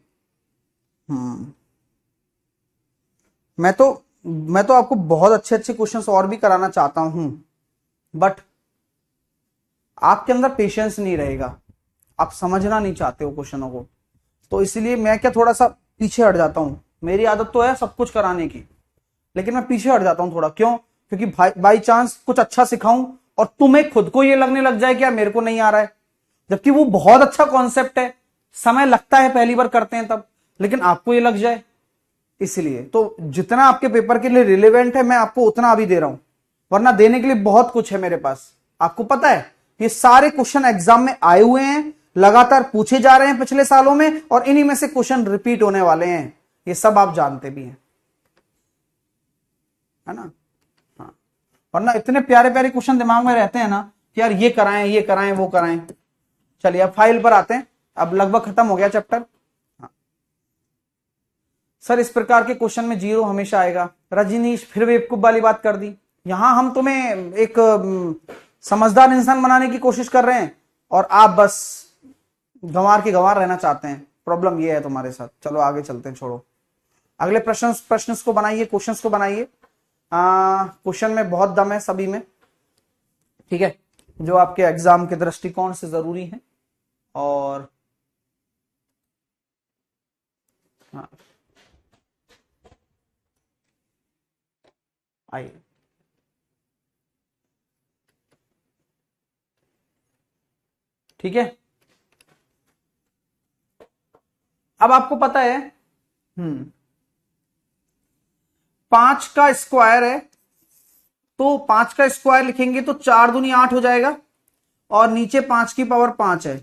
मैं तो आपको बहुत अच्छे अच्छे क्वेश्चंस और भी कराना चाहता हूं, बट आपके अंदर पेशेंस नहीं रहेगा, आप समझना नहीं चाहते हो क्वेश्चनों को, तो इसलिए मैं क्या थोड़ा सा पीछे हट जाता हूं। मेरी आदत तो है सब कुछ कराने की, लेकिन मैं पीछे हट जाता हूं थोड़ा। क्यों? क्योंकि बाई चांस कुछ अच्छा सिखाऊं और तुम्हें खुद को ये लगने लग जाए कि यार मेरे को नहीं आ रहा है, जबकि वो बहुत अच्छा कॉन्सेप्ट है, समय लगता है पहली बार करते हैं तब, लेकिन आपको ये लग जाए। इसलिए तो जितना आपके पेपर के लिए रिलेवेंट है मैं आपको उतना अभी दे रहा हूं, वरना देने के लिए बहुत कुछ है मेरे पास। आपको पता है ये सारे क्वेश्चन एग्जाम में आए हुए हैं, लगातार पूछे जा रहे हैं पिछले सालों में, और इन्हीं में से क्वेश्चन रिपीट होने वाले हैं, ये सब आप जानते भी हैं, है ना? हाँ, वरना इतने प्यारे प्यारे क्वेश्चन दिमाग में रहते हैं ना कि यार ये कराएं, ये कराएं, वो कराएं। चलिए अब फाइल पर आते हैं, अब लगभग खत्म हो गया चैप्टर। हाँ। सर इस प्रकार के क्वेश्चन में 0 हमेशा आएगा। रजनीश फिर बेवकूफ वाली बात कर दी। यहां हम तुम्हें एक समझदार इंसान बनाने की कोशिश कर रहे हैं और आप बस गंवार के गंवार रहना चाहते हैं। प्रॉब्लम ये है तुम्हारे साथ। चलो आगे चलते हैं, छोड़ो। अगले प्रश्न को बनाइए, क्वेश्चंस को बनाइए। क्वेश्चन में बहुत दम है सभी में, ठीक है, जो आपके एग्जाम के दृष्टिकोण से जरूरी है। और हाँ, आइए। ठीक है, अब आपको पता है 5 का स्क्वायर है, तो 5 का स्क्वायर लिखेंगे तो 4 दूनी 8 हो जाएगा, और नीचे 5 की पावर 5 है,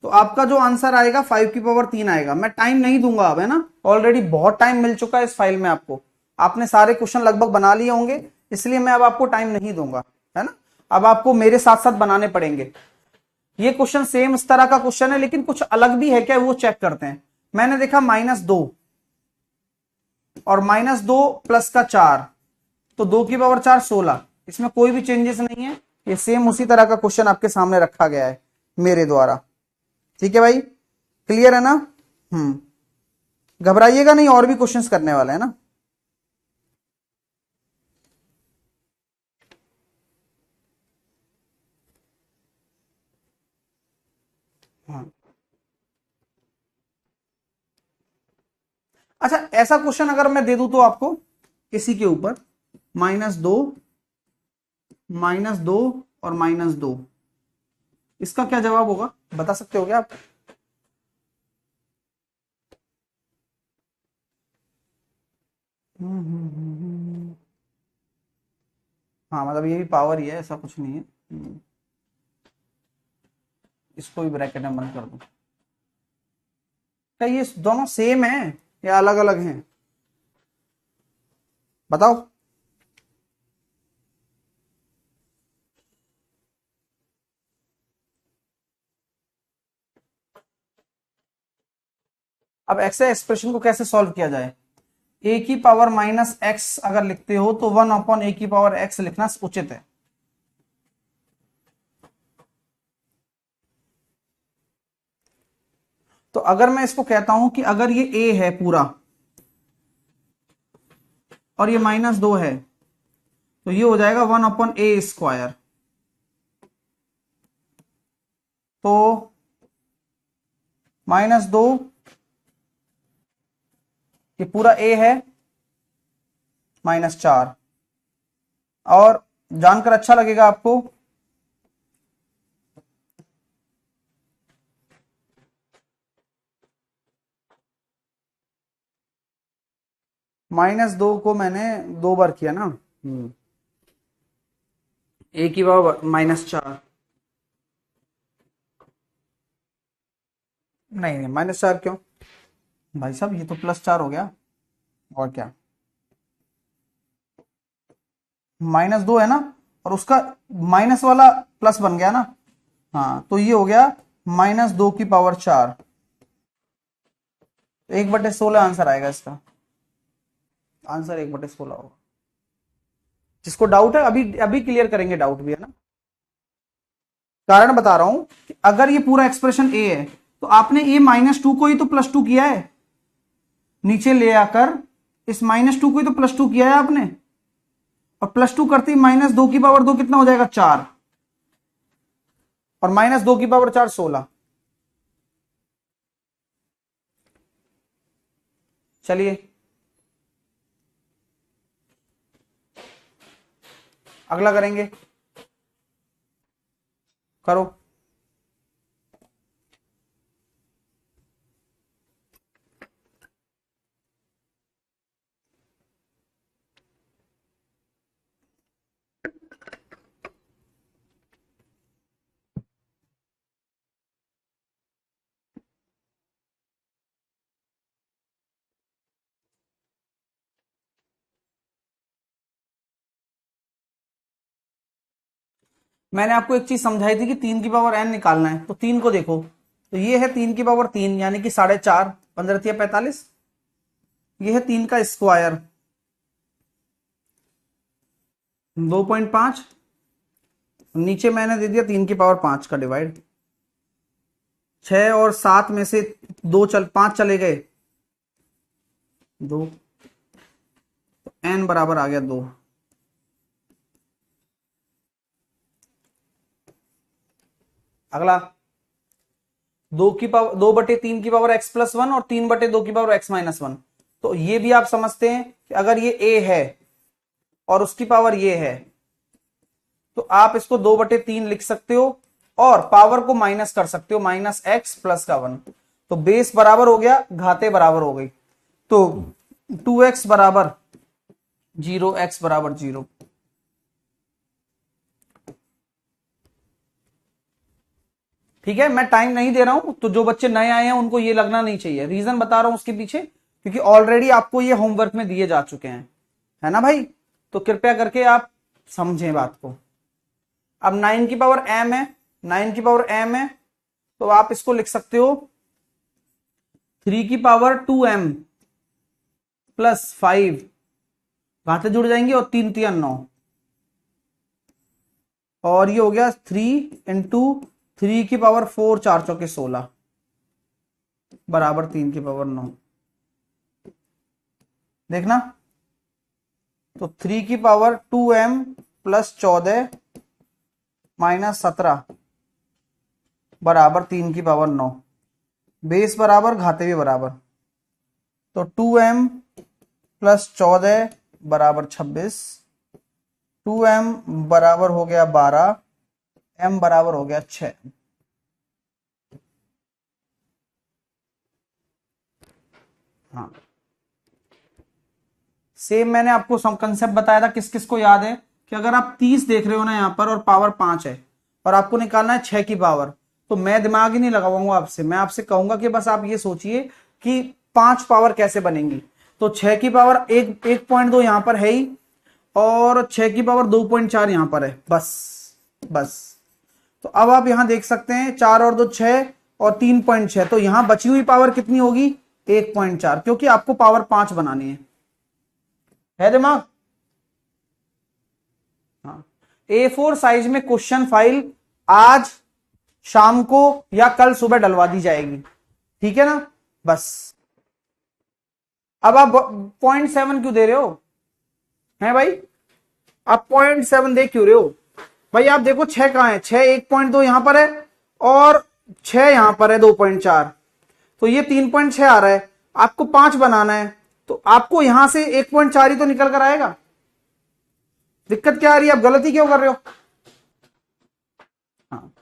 तो आपका जो आंसर आएगा 5 की पावर 3 आएगा। मैं टाइम नहीं दूंगा अब, है ना, ऑलरेडी बहुत टाइम मिल चुका है इस फाइल में आपको। आपने सारे क्वेश्चन लगभग बना लिए होंगे, इसलिए मैं अब आपको टाइम नहीं दूंगा, है ना। अब आपको मेरे साथ साथ बनाने पड़ेंगे। ये क्वेश्चन सेम इस तरह का क्वेश्चन है, लेकिन कुछ अलग भी है क्या, वो चेक करते हैं। मैंने देखा -2 और -2 प्लस का 4, तो 2 की पावर 4 16। इसमें कोई भी चेंजेस नहीं है, ये सेम उसी तरह का क्वेश्चन आपके सामने रखा गया है मेरे द्वारा। ठीक है भाई, क्लियर है ना। घबराइएगा नहीं, और भी क्वेश्चंस करने वाले हैं ना। हाँ। अच्छा, ऐसा क्वेश्चन अगर मैं दे दूं तो आपको इसी के ऊपर -2, -2 और -2, इसका क्या जवाब होगा, बता सकते हो क्या आप। हाँ मतलब ये भी पावर ही है, ऐसा कुछ नहीं है। इसको भी ब्रैकेट में बंद कर दो। क्या ये दोनों सेम है या अलग अलग हैं, बताओ। अब एक्स एक्सप्रेशन को कैसे सॉल्व किया जाए। ए की पावर -x अगर लिखते हो तो 1/a की पावर x लिखना उचित है। तो अगर मैं इसको कहता हूं कि अगर ये a है पूरा और ये -2 है, तो ये हो जाएगा 1/a²। तो -2, ये पूरा a है, -4, और जानकर अच्छा लगेगा आपको, -2 को मैंने 2 बार किया ना, a की पावर -4, नहीं नहीं -4 क्यों भाई साहब, ये तो +4 हो गया, और क्या, -2 है ना, और उसका माइनस वाला प्लस बन गया ना। हाँ तो ये हो गया -2 की पावर 4, 1/16 आंसर आएगा इसका। आंसर 1/16 होगा। जिसको डाउट है अभी अभी क्लियर करेंगे, डाउट भी है ना। कारण बता रहा हूं कि अगर ये पूरा एक्सप्रेशन ए है, तो आपने ए -2 को ही तो +2 किया है, नीचे ले आकर इस -2 को ही तो +2 किया है आपने, और +2 करते ही -2 की पावर 2 कितना हो जाएगा, 4, और -2 की पावर 4 16। चलिए अगला करेंगे, करो। मैंने आपको एक चीज समझाई थी कि 3 की पावर n निकालना है, तो 3 को देखो, तो ये है 3 की पावर 3 यानी कि 4.5, 15×3 = 45। ये है 3 का स्क्वायर 2.5, नीचे मैंने दे दिया 3 की पावर 5 का डिवाइड। 6 और 7 में से 5 चले गए, 2, तो n बराबर आ गया 2। अगला 2/3 की पावर x+1 और 3/2 की पावर x-1। तो ये भी आप समझते हैं कि अगर ये a है और उसकी पावर ये है, तो आप इसको 2/3 लिख सकते हो और पावर को माइनस कर सकते हो, -x+1। तो बेस बराबर हो गया, घाते बराबर हो गई, तो 2x बराबर 0, x बराबर 0। ठीक है, मैं टाइम नहीं दे रहा हूं, तो जो बच्चे नए आए हैं उनको ये लगना नहीं चाहिए, रीजन बता रहा हूं उसके पीछे, क्योंकि ऑलरेडी आपको ये होमवर्क में दिए जा चुके हैं, है ना भाई। तो कृपया करके आप समझें बात को। अब 9 की पावर m है, 9 की पावर m है, तो आप इसको लिख सकते हो 3 की पावर 2m +5, घाते जुड़ जाएंगे और 3 3 9, और ये हो गया 3 × 3 की पावर 4, 4 चौके 16 बराबर 3 की पावर 9। देखना, तो 3 की पावर 2m +14 -17 बराबर 3 की पावर 9, बेस बराबर घाते भी बराबर, तो 2m +14 बराबर 26, 2m बराबर हो गया 12, m बराबर हो गया 6। हाँ, सेम मैंने आपको सम कंसेप्ट बताया था, किस किस को याद है कि अगर आप 30 देख रहे हो ना यहां पर और पावर 5 है और आपको निकालना है 6 की पावर, तो मैं दिमाग ही नहीं लगाऊंगा आपसे, मैं आपसे कहूंगा कि बस आप ये सोचिए कि 5 पावर कैसे बनेंगी। तो 6 की पावर 1.2 यहां पर है ही, और 6 की पावर 2.4 यहां पर है, बस। तो अब आप यहां देख सकते हैं 4 और 2 6 और 3.6, तो यहां बची हुई पावर कितनी होगी 1.4, क्योंकि आपको पावर 5 बनानी है दिमाग। हाँ, A4 साइज में क्वेश्चन फाइल आज शाम को या कल सुबह डलवा दी जाएगी, ठीक है ना। बस अब आप 0.7 क्यों दे रहे हो, हैं भाई, आप 0.7 दे क्यों रहे हो भाई। आप देखो 6 कहां है, 6 1.2 यहां पर है और 6 यहां पर है 2.4, तो ये 3.6 आ रहा है, आपको 5 बनाना है, तो आपको यहां से 1.4 ही तो निकल कर आएगा। दिक्कत क्या आ रही है, आप गलती क्यों कर रहे हो। हाँ,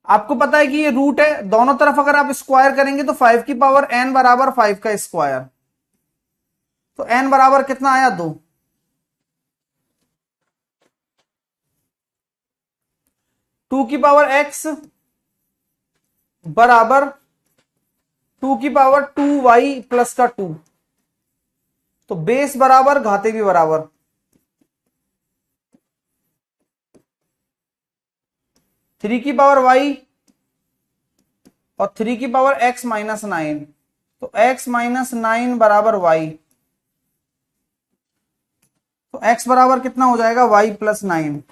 आपको पता है कि ये रूट है, दोनों तरफ अगर आप स्क्वायर करेंगे तो 5 की पावर n बराबर 5 का स्क्वायर, तो n बराबर कितना आया 2। 2 की पावर x बराबर 2 की पावर 2y प्लस का 2, तो बेस बराबर घाते भी बराबर, 3 की पावर y और 3 की पावर x-9, तो x-9 बराबर y, तो x बराबर कितना हो जाएगा y + 9,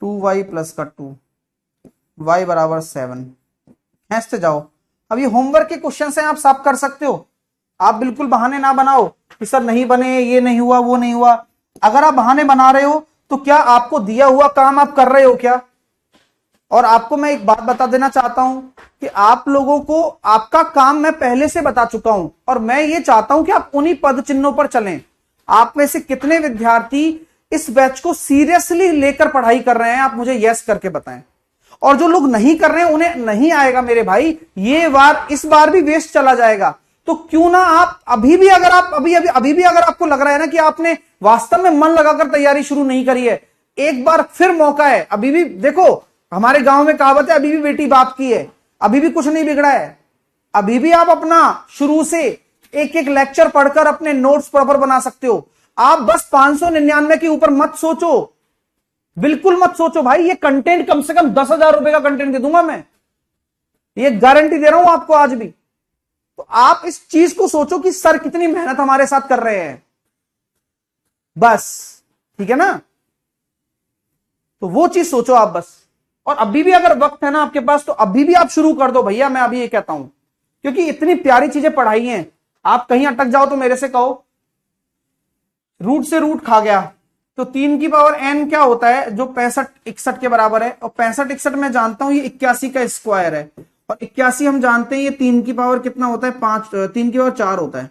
2y प्लस का 2, y बराबर 7। ऐसे जाओ, अब ये होमवर्क के क्वेश्चन हैं, आप सब कर सकते हो, आप बिल्कुल बहाने ना बनाओ कि सर नहीं बने, ये नहीं हुआ, वो नहीं हुआ। अगर आप बहाने बना रहे हो तो क्या आपको दिया हुआ काम आप कर रहे हो क्या। और आपको मैं एक बात बता देना चाहता हूं कि आप लोगों को आपका काम मैं पहले से बता चुका हूं, और मैं ये चाहता हूं कि आप उन्हीं पद चिन्हों पर चलें। आप में से कितने विद्यार्थी इस बैच को सीरियसली लेकर पढ़ाई कर रहे हैं, आप मुझे यस करके बताएं। और जो लोग नहीं कर रहे हैं उन्हें नहीं आएगा मेरे भाई, ये बार इस बार भी वेस्ट चला जाएगा। तो क्यों ना आप अभी भी अगर आपको लग रहा है ना कि आपने वास्तव में मन लगाकर तैयारी शुरू नहीं करी है, एक बार फिर मौका है। अभी भी देखो, हमारे गांव में कहावत है, अभी भी बेटी बाप की है, अभी भी कुछ नहीं बिगड़ा है। अभी भी आप अपना शुरू से एक एक लेक्चर पढ़कर अपने नोट्स प्रॉपर बना सकते हो। आप बस 599 के ऊपर मत सोचो, बिल्कुल मत सोचो भाई। ये कंटेंट कम से कम 10,000 रुपए का कंटेंट दे दूंगा मैं, ये गारंटी दे रहा हूं आपको आज भी। तो आप इस चीज को सोचो कि सर कितनी मेहनत हमारे साथ कर रहे हैं, बस। ठीक है ना, तो वो चीज सोचो आप बस। और अभी भी अगर वक्त है ना आपके पास, तो अभी भी आप शुरू कर दो भैया, मैं अभी ये कहता हूं, क्योंकि इतनी प्यारी चीजें पढ़ाई हैं। आप कहीं अटक जाओ तो मेरे से कहो, रूट से रूट खा गया, तो 3 की पावर n क्या होता है, जो 65 61 के बराबर है। और 65 61 मैं जानता हूं ये 81 का स्क्वायर है, और 81 हम जानते हैं ये 3 की पावर कितना होता है, 5, 3 की पावर 4 होता है।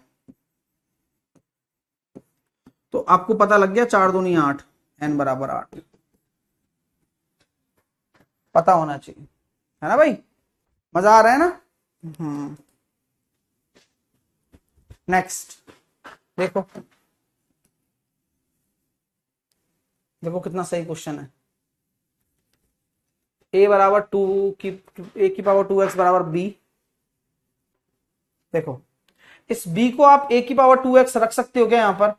तो आपको पता लग गया, 4 दूनी 8, n बराबर 8, पता होना चाहिए, है ना भाई। मजा आ रहा है ना। नेक्स्ट देखो, देखो कितना सही क्वेश्चन है। a बराबर 2 की a की पावर 2x बराबर b। देखो इस b को आप a की पावर 2x रख सकते हो क्या यहां पर।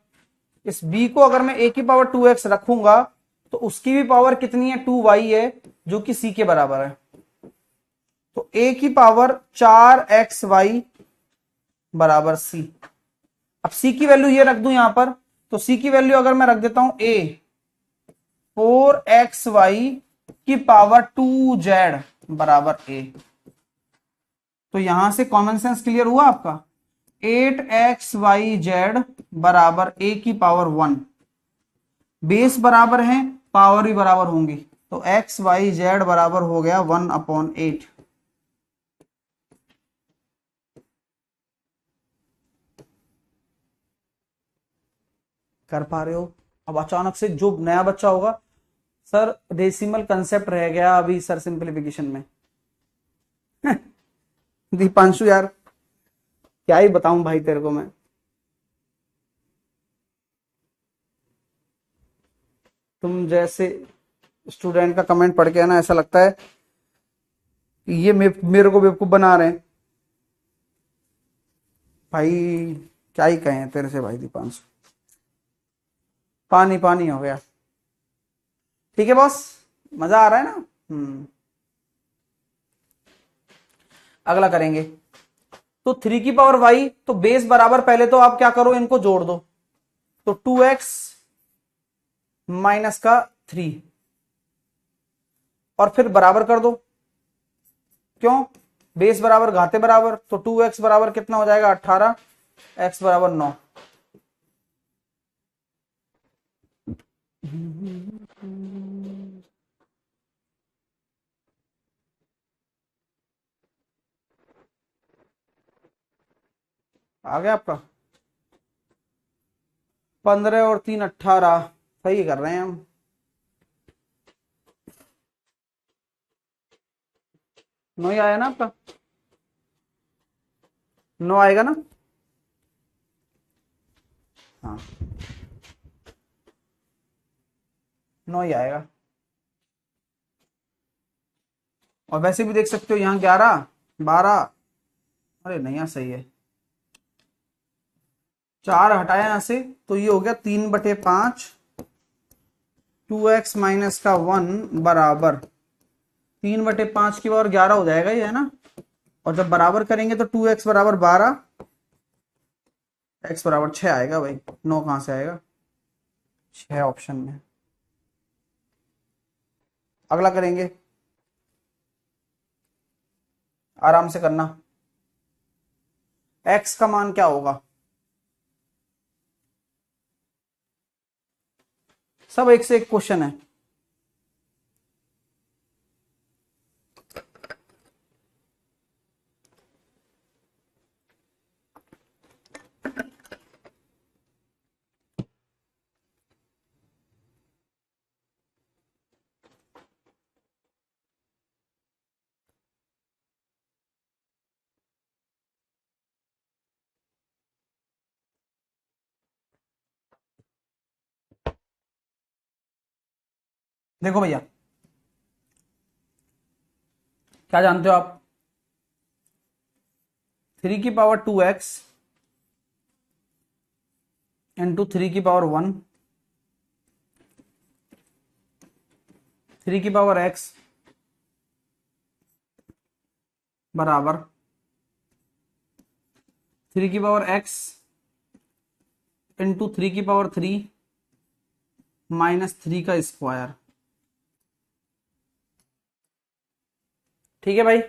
इस b को अगर मैं a की पावर 2x रखूंगा तो उसकी भी पावर कितनी है, 2y है, जो कि c के बराबर है। तो a की पावर 4xy बराबर c। अब c की वैल्यू ये रख दूं यहां पर, तो c की वैल्यू अगर मैं रख देता हूं a 4xy की पावर 2z बराबर a, तो यहां से कॉमन सेंस क्लियर हुआ आपका। 8xyz बराबर a की पावर 1, बेस बराबर है, पावर भी बराबर होंगी, तो xyz बराबर हो गया 1/8। कर पा रहे हो। अब अचानक से जो नया बच्चा होगा, सर डेसिमल कंसेप्ट रह गया अभी सर सिंप्लीफिकेशन में। दीपांशु यार क्या ही बताऊं भाई तेरे को मैं। तुम जैसे स्टूडेंट का कमेंट पढ़ के ना ऐसा लगता है कि ये मेरे को बेवकूफ बना रहे हैं भाई। क्या ही कहें तेरे से भाई दीपांशु, पानी पानी हो गया। ठीक है बॉस, मजा आ रहा है ना। अगला करेंगे, तो 3 की पावर y, तो बेस बराबर, पहले तो आप क्या करो, इनको जोड़ दो, तो 2x माइनस का 3, और फिर बराबर कर दो। क्यों, बेस बराबर घाते बराबर, तो 2x बराबर कितना हो जाएगा, 18, x बराबर 9। आ गया आपका 15 और 3 18, सही कर रहे हैं हम। नो ही आया ना आपका, 9 आएगा ना। हाँ 9 ही आएगा। और वैसे भी देख सकते हो यहाँ 11 12, अरे नहीं यहाँ सही है, 4 हटाया यहां से, तो ये हो गया 3/5, 2x माइनस का 1 बराबर 3/5 की पावर 11 हो जाएगा ये, है ना। और जब बराबर करेंगे तो 2x बराबर 12, x बराबर 6 आएगा भाई। 9 कहां से आएगा, 6 ऑप्शन में। अगला करेंगे, आराम से करना। x का मान क्या होगा, सब एक से एक क्वेश्चन है। देखो भैया, क्या जानते हो आप, 3 की पावर 2x इंटू 3 की पावर 1 3 की पावर x बराबर 3 की पावर x इंटू 3 की पावर 3 -3 का स्क्वायर। ठीक है भाई,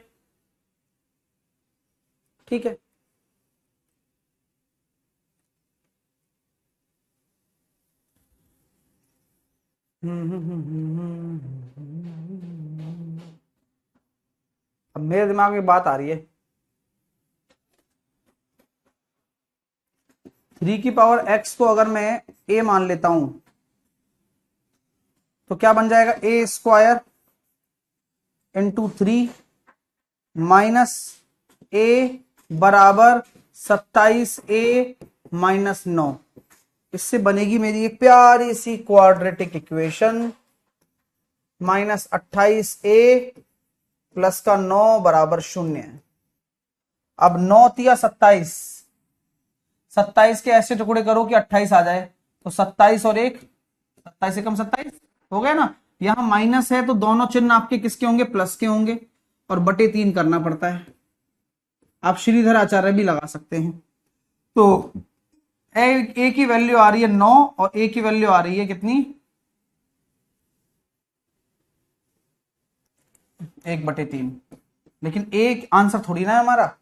ठीक है। अब मेरे दिमाग में बात आ रही है, 3 की पावर x को अगर मैं a मान लेता हूं तो क्या बन जाएगा, a² इंटू 3 माइनस a बराबर 27a-9। इससे बनेगी मेरी एक प्यारी सी क्वाड्रेटिक इक्वेशन, -28a प्लस का 9 बराबर 0। अब 9 तिया 27, 27 के ऐसे टुकड़े करो कि 28 आ जाए, तो 27 और 1, 27 से कम 27 हो गया ना। यहां माइनस है तो दोनों चिन्ह आपके किसके होंगे, प्लस के होंगे, और बटे 3 करना पड़ता है। आप श्रीधर आचार्य भी लगा सकते हैं। तो ए की वैल्यू आ रही है 9 और ए की वैल्यू आ रही है कितनी, 1/3। लेकिन एक आंसर थोड़ी ना है हमारा,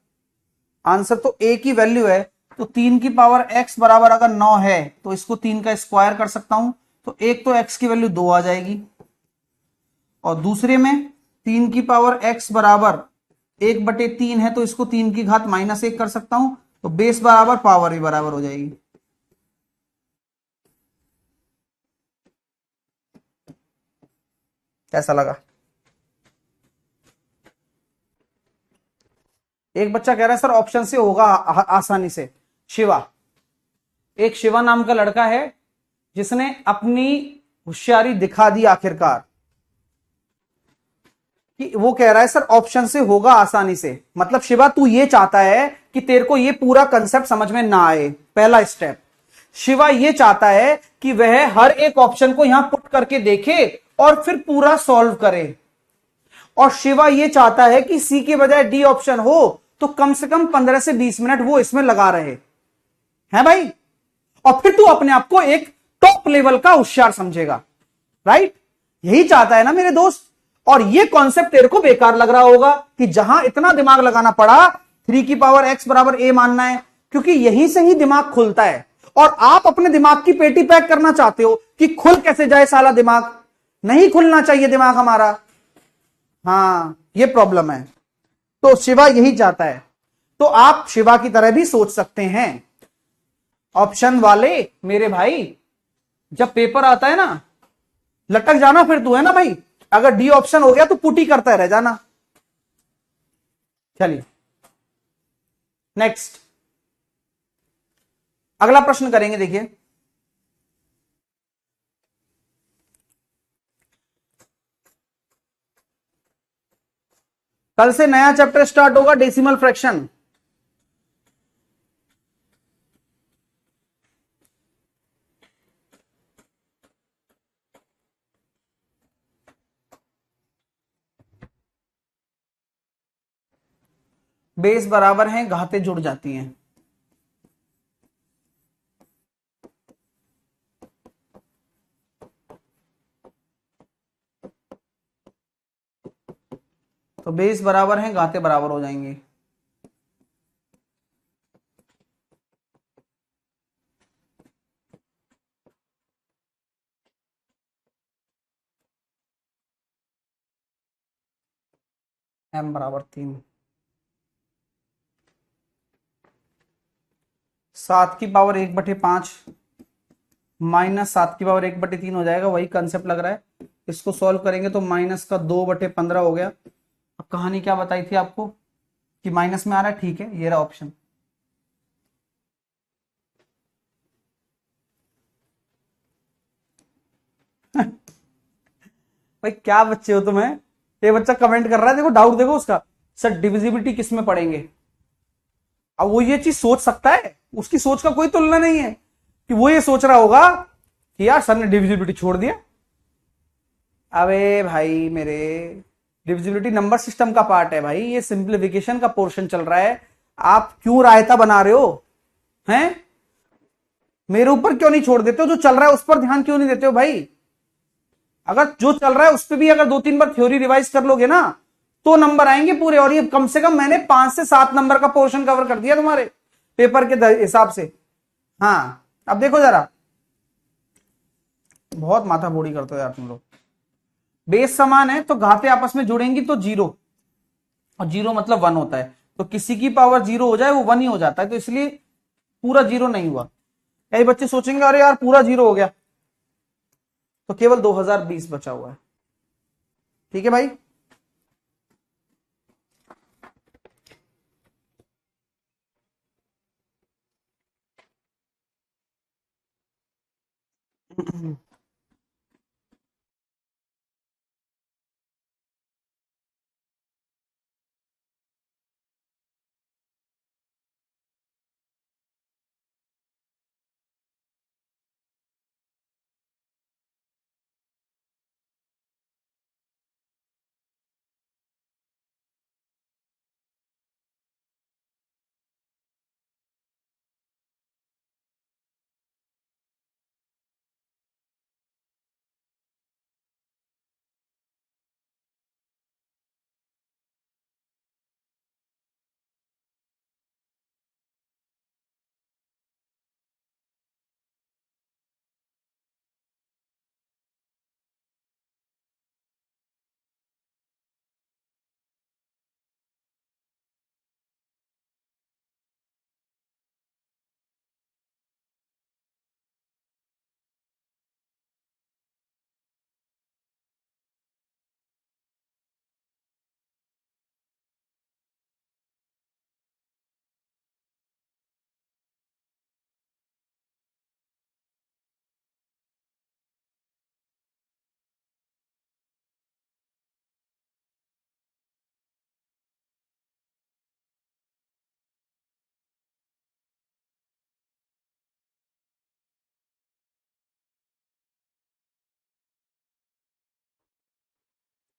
आंसर तो ए की वैल्यू है। तो 3 की पावर x बराबर अगर 9 है तो इसको 3 का स्क्वायर कर सकता हूं, तो एक तो x की वैल्यू 2 आ जाएगी, और दूसरे में 3 की पावर x बराबर 1/3 है तो इसको 3 की घात -1 कर सकता हूं, तो बेस बराबर पावर भी बराबर हो जाएगी। कैसा लगा? एक बच्चा कह रहा है सर ऑप्शन से होगा आसानी से। शिवा, एक शिवा नाम का लड़का है जिसने अपनी होशियारी दिखा दी आखिरकार, कि वो कह रहा है सर ऑप्शन से होगा आसानी से। मतलब शिवा तू ये चाहता है कि तेरे को ये पूरा कंसेप्ट समझ में ना आए। पहला स्टेप, शिवा ये चाहता है कि वह हर एक ऑप्शन को यहां पुट करके देखे और फिर पूरा सॉल्व करे, और शिवा ये चाहता है कि सी के बजाय डी ऑप्शन हो तो कम से कम 15 से 20 मिनट वो इसमें लगा रहे हैं भाई, और फिर तू अपने आप को एक टॉप लेवल का होशियार समझेगा। राइट, यही चाहता है ना मेरे दोस्त। और ये कॉन्सेप्ट तेरे को बेकार लग रहा होगा कि जहां इतना दिमाग लगाना पड़ा 3 की पावर x बराबर a मानना है, क्योंकि यहीं से ही दिमाग खुलता है। और आप अपने दिमाग की पेटी पैक करना चाहते हो कि खुल कैसे जाए साला दिमाग, नहीं खुलना चाहिए दिमाग हमारा। हाँ, ये प्रॉब्लम है। तो शिवा यही चाहता है, तो आप शिवा की तरह भी सोच सकते हैं। ऑप्शन वाले मेरे भाई, जब पेपर आता है ना लटक जाना फिर तू, है ना भाई। अगर डी ऑप्शन हो गया तो पुटी करता रह जाना। चलिए नेक्स्ट, अगला प्रश्न करेंगे। देखिए, कल से नया चैप्टर स्टार्ट होगा, डेसिमल फ्रैक्शन। बेस बराबर हैं, घातें जुड़ जाती हैं। तो बेस बराबर हैं, घातें बराबर हो जाएंगी। m बराबर 3, 7 की पावर 1/5 -7 की पावर 1/3 हो जाएगा। वही कंसेप्ट लग रहा है। इसको सॉल्व करेंगे तो -2/15 हो गया। अब कहानी क्या बताई थी आपको कि माइनस में आ रहा है, ठीक है, ये रहा ऑप्शन। भाई क्या बच्चे हो तुम्हें। ये बच्चा कमेंट कर रहा है, देखो डाउट देखो उसका, सर डिविजिबिलिटी किस में पढ़ेंगे। अब वो ये चीज सोच सकता है, उसकी सोच का कोई तुलना नहीं है। कि वो ये सोच रहा होगा कि यार सर ने डिविजिबिलिटी छोड़ दिया। अबे भाई मेरे, डिविजिबिलिटी नंबर सिस्टम का पार्ट है भाई, ये सिंप्लीफिकेशन का पोर्शन चल रहा है। आप क्यों रायता बना रहे हो? हैं? मेरे ऊपर क्यों नहीं छोड़ देते हो? जो चल रहा है उस पर ध्यान क्यों नहीं देते हो भाई? अगर जो चल रहा है उस पर भी अगर 2-3 बार थ्योरी रिवाइज कर लोगे ना तो नंबर आएंगे पूरे। और ये कम से कम मैंने 5 से 7 नंबर का पोर्शन कवर कर दिया तुम्हारे पेपर के हिसाब से। हाँ, अब देखो जरा, बहुत माथा बोड़ी करते हो यार तुम लोग। बेस समान है तो घाते आपस में जुड़ेंगी तो 0, और 0 मतलब 1 होता है, तो किसी की पावर 0 हो जाए वो 1 ही हो जाता है, तो इसलिए पूरा 0 नहीं हुआ। कई बच्चे सोचेंगे अरे यार पूरा 0 हो गया, तो केवल 2020 बचा हुआ है। ठीक है भाई?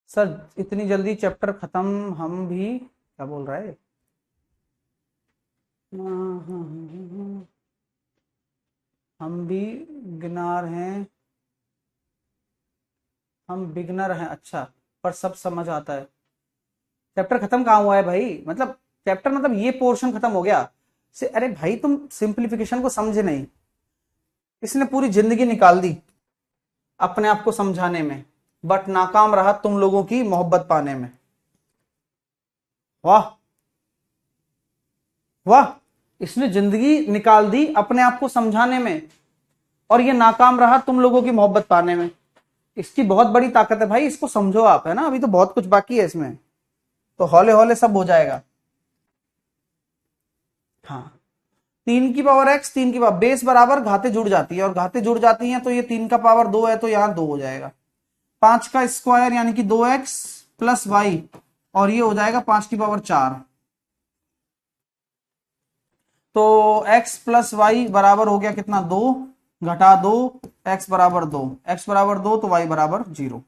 सर इतनी जल्दी चैप्टर खत्म? हम भी, क्या बोल रहा है? हम भी गिनार हैं, हम बिगनर हैं। अच्छा, पर सब समझ आता है। चैप्टर खत्म कहाँ हुआ है भाई? मतलब चैप्टर मतलब ये पोर्शन खत्म हो गया से? अरे भाई तुम सिंप्लीफिकेशन को समझे नहीं। इसने पूरी जिंदगी निकाल दी अपने आप को समझाने में, बट नाकाम रहा तुम लोगों की मोहब्बत पाने में। वाह वाह, इसने जिंदगी निकाल दी अपने आप को समझाने में, और ये नाकाम रहा तुम लोगों की मोहब्बत पाने में। इसकी बहुत बड़ी ताकत है भाई, इसको समझो आप, है ना? अभी तो बहुत कुछ बाकी है इसमें, तो हौले हौले सब हो जाएगा। हाँ, 3 की पावर x, 3 की पावर, बेस बराबर घाते जुड़ जाती है, और घाते जुड़ जाती हैं तो ये 3 का पावर 2 है तो यहां 2 हो जाएगा। 5 का स्क्वायर यानी कि 2x प्लस वाई, और ये हो जाएगा 5 की पावर 4। तो x प्लस वाई बराबर हो गया कितना? 2 घटा 2, x बराबर 2, x बराबर 2 तो y बराबर 0।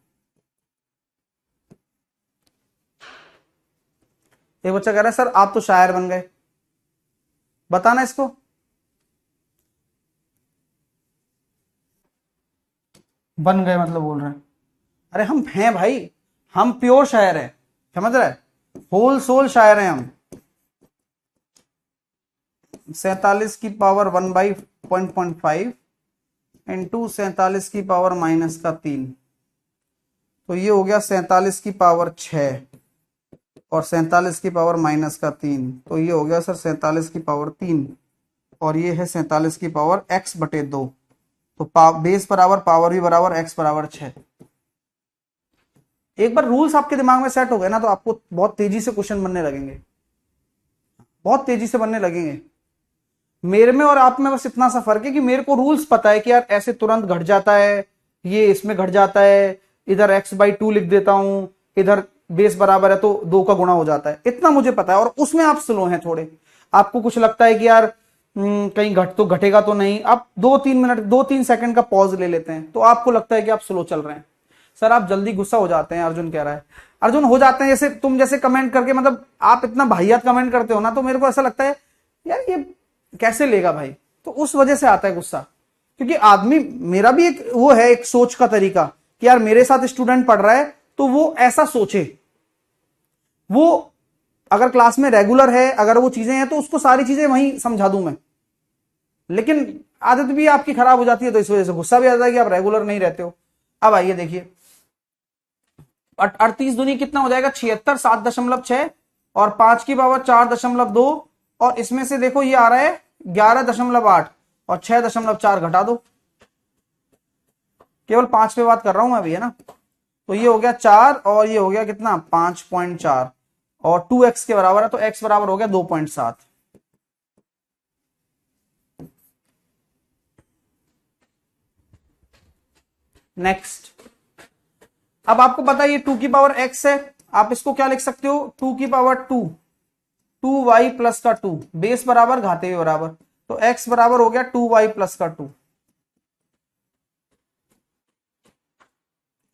एक बच्चा कह रहा है सर आप तो शायर बन गए, बताना इसको। बन गए मतलब बोल रहे हैं? अरे हम हैं भाई, हम प्योर शायर हैं, समझ रहे? होल सोल शायर हैं हम। 47 की पावर 1/0.5 इंटू 47 की पावर माइनस का 3, तो ये हो गया 47 की पावर 6, और 47 की पावर माइनस का 3, तो ये हो गया सर 47 की पावर 3, और ये है 47 की पावर x/2। तो बेस बराबर पावर भी बराबर x बराबर 6। एक बार रूल्स आपके दिमाग में सेट हो गए ना तो आपको बहुत तेजी से क्वेश्चन बनने लगेंगे, बहुत तेजी से बनने लगेंगे। मेरे में और आप में बस इतना सा फर्क है कि मेरे को रूल्स पता है कि यार ऐसे तुरंत घट जाता है, ये इसमें घट जाता है, इधर x/2 लिख देता हूं, इधर बेस बराबर है तो 2 का गुणा हो जाता है, इतना मुझे पता है। और उसमें आप स्लो हैं थोड़े, आपको कुछ लगता है कि यार कहीं घट तो घटेगा तो नहीं। आप 2-3 मिनट 2-3 सेकंड का पॉज ले लेते हैं तो आपको लगता है कि आप स्लो चल रहे हैं। सर आप जल्दी गुस्सा हो जाते हैं, अर्जुन कह रहा है। अर्जुन हो जाते हैं, जैसे तुम जैसे कमेंट करके, मतलब आप इतना भाइयात कमेंट करते हो ना, तो मेरे को ऐसा लगता है यार ये कैसे लेगा भाई, तो उस वजह से आता है गुस्सा। क्योंकि आदमी, मेरा भी एक वो है, एक सोच का तरीका कि यार मेरे साथ स्टूडेंट पढ़ रहा है तो वो ऐसा सोचे, वो अगर क्लास में रेगुलर है, अगर वो चीजें हैं तो उसको सारी चीजें वहीं समझा दूं मैं। लेकिन आदत भी आपकी खराब हो जाती है तो इस वजह से गुस्सा भी आता है कि आप रेगुलर नहीं रहते हो। अब आइए देखिए, 38 दूनी कितना हो जाएगा, 76, 7.6 और 5 की पावर 4.2, और इसमें से देखो ये आ रहा है 11.8 और 6.4 घटा दो। केवल 5 पे बात कर रहा हूं मैं अभी, है ना। तो ये हो गया 4 और ये हो गया कितना 5.4 और 2x के बराबर है, तो x बराबर हो गया 2.7। नेक्स्ट, अब आपको पता है ये 2 की पावर x है, आप इसको क्या लिख सकते हो, 2 की पावर 2, 2y प्लस का 2, बेस बराबर घाते हुए बराबर, तो x बराबर हो गया 2y प्लस का 2,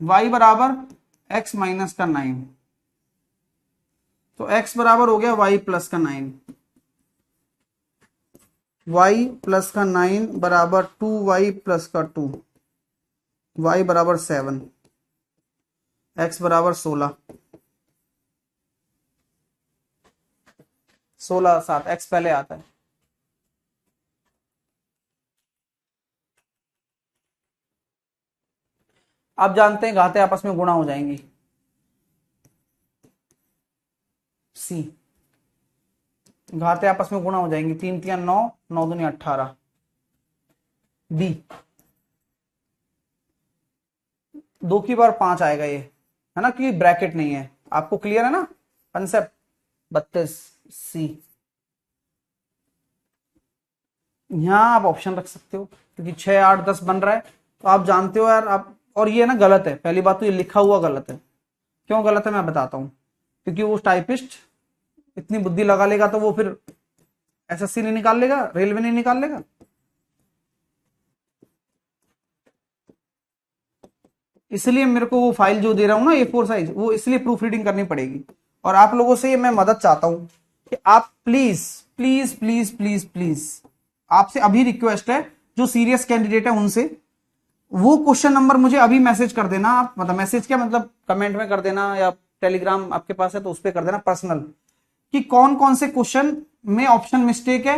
y बराबर x माइनस का 9, तो x बराबर हो गया y प्लस का 9, y प्लस का 9 बराबर 2y प्लस का 2, y बराबर 7, x बराबर 16, 16 7, x पहले आता है। आप जानते हैं घाते आपस में गुणा हो जाएंगी, सी, घाते आपस में गुणा हो जाएंगी, 3 3 9, 9 दूनी 18, बी 2 की बार 5 आएगा ये, है ना, कि ब्रैकेट नहीं है। आपको क्लियर है ना कंसेप्ट। 32 सी, यहां आप ऑप्शन रख सकते हो क्योंकि 6 8 10 बन रहा है, तो आप जानते हो यार आप। और ये ना गलत है, पहली बात तो ये लिखा हुआ गलत है। क्यों गलत है मैं बताता हूं, क्योंकि वो टाइपिस्ट इतनी बुद्धि लगा लेगा तो वो फिर एसएससी नहीं निकाल लेगा, रेलवे नहीं निकाल लेगा। इसलिए मेरे को वो फाइल जो दे रहा हूं ना A4 साइज, वो इसलिए प्रूफ रीडिंग करनी पड़ेगी। और आप लोगों से मैं मदद चाहता हूं कि आप please please please please please, आपसे अभी रिक्वेस्ट है, जो सीरियस कैंडिडेट है उनसे, वो क्वेश्चन नंबर मुझे अभी मैसेज कर देना। आप मतलब मैसेज क्या, मतलब कमेंट में कर देना, या टेलीग्राम आपके पास है तो उस पर कर देना पर्सनल, कि कौन कौन से क्वेश्चन में ऑप्शन मिस्टेक है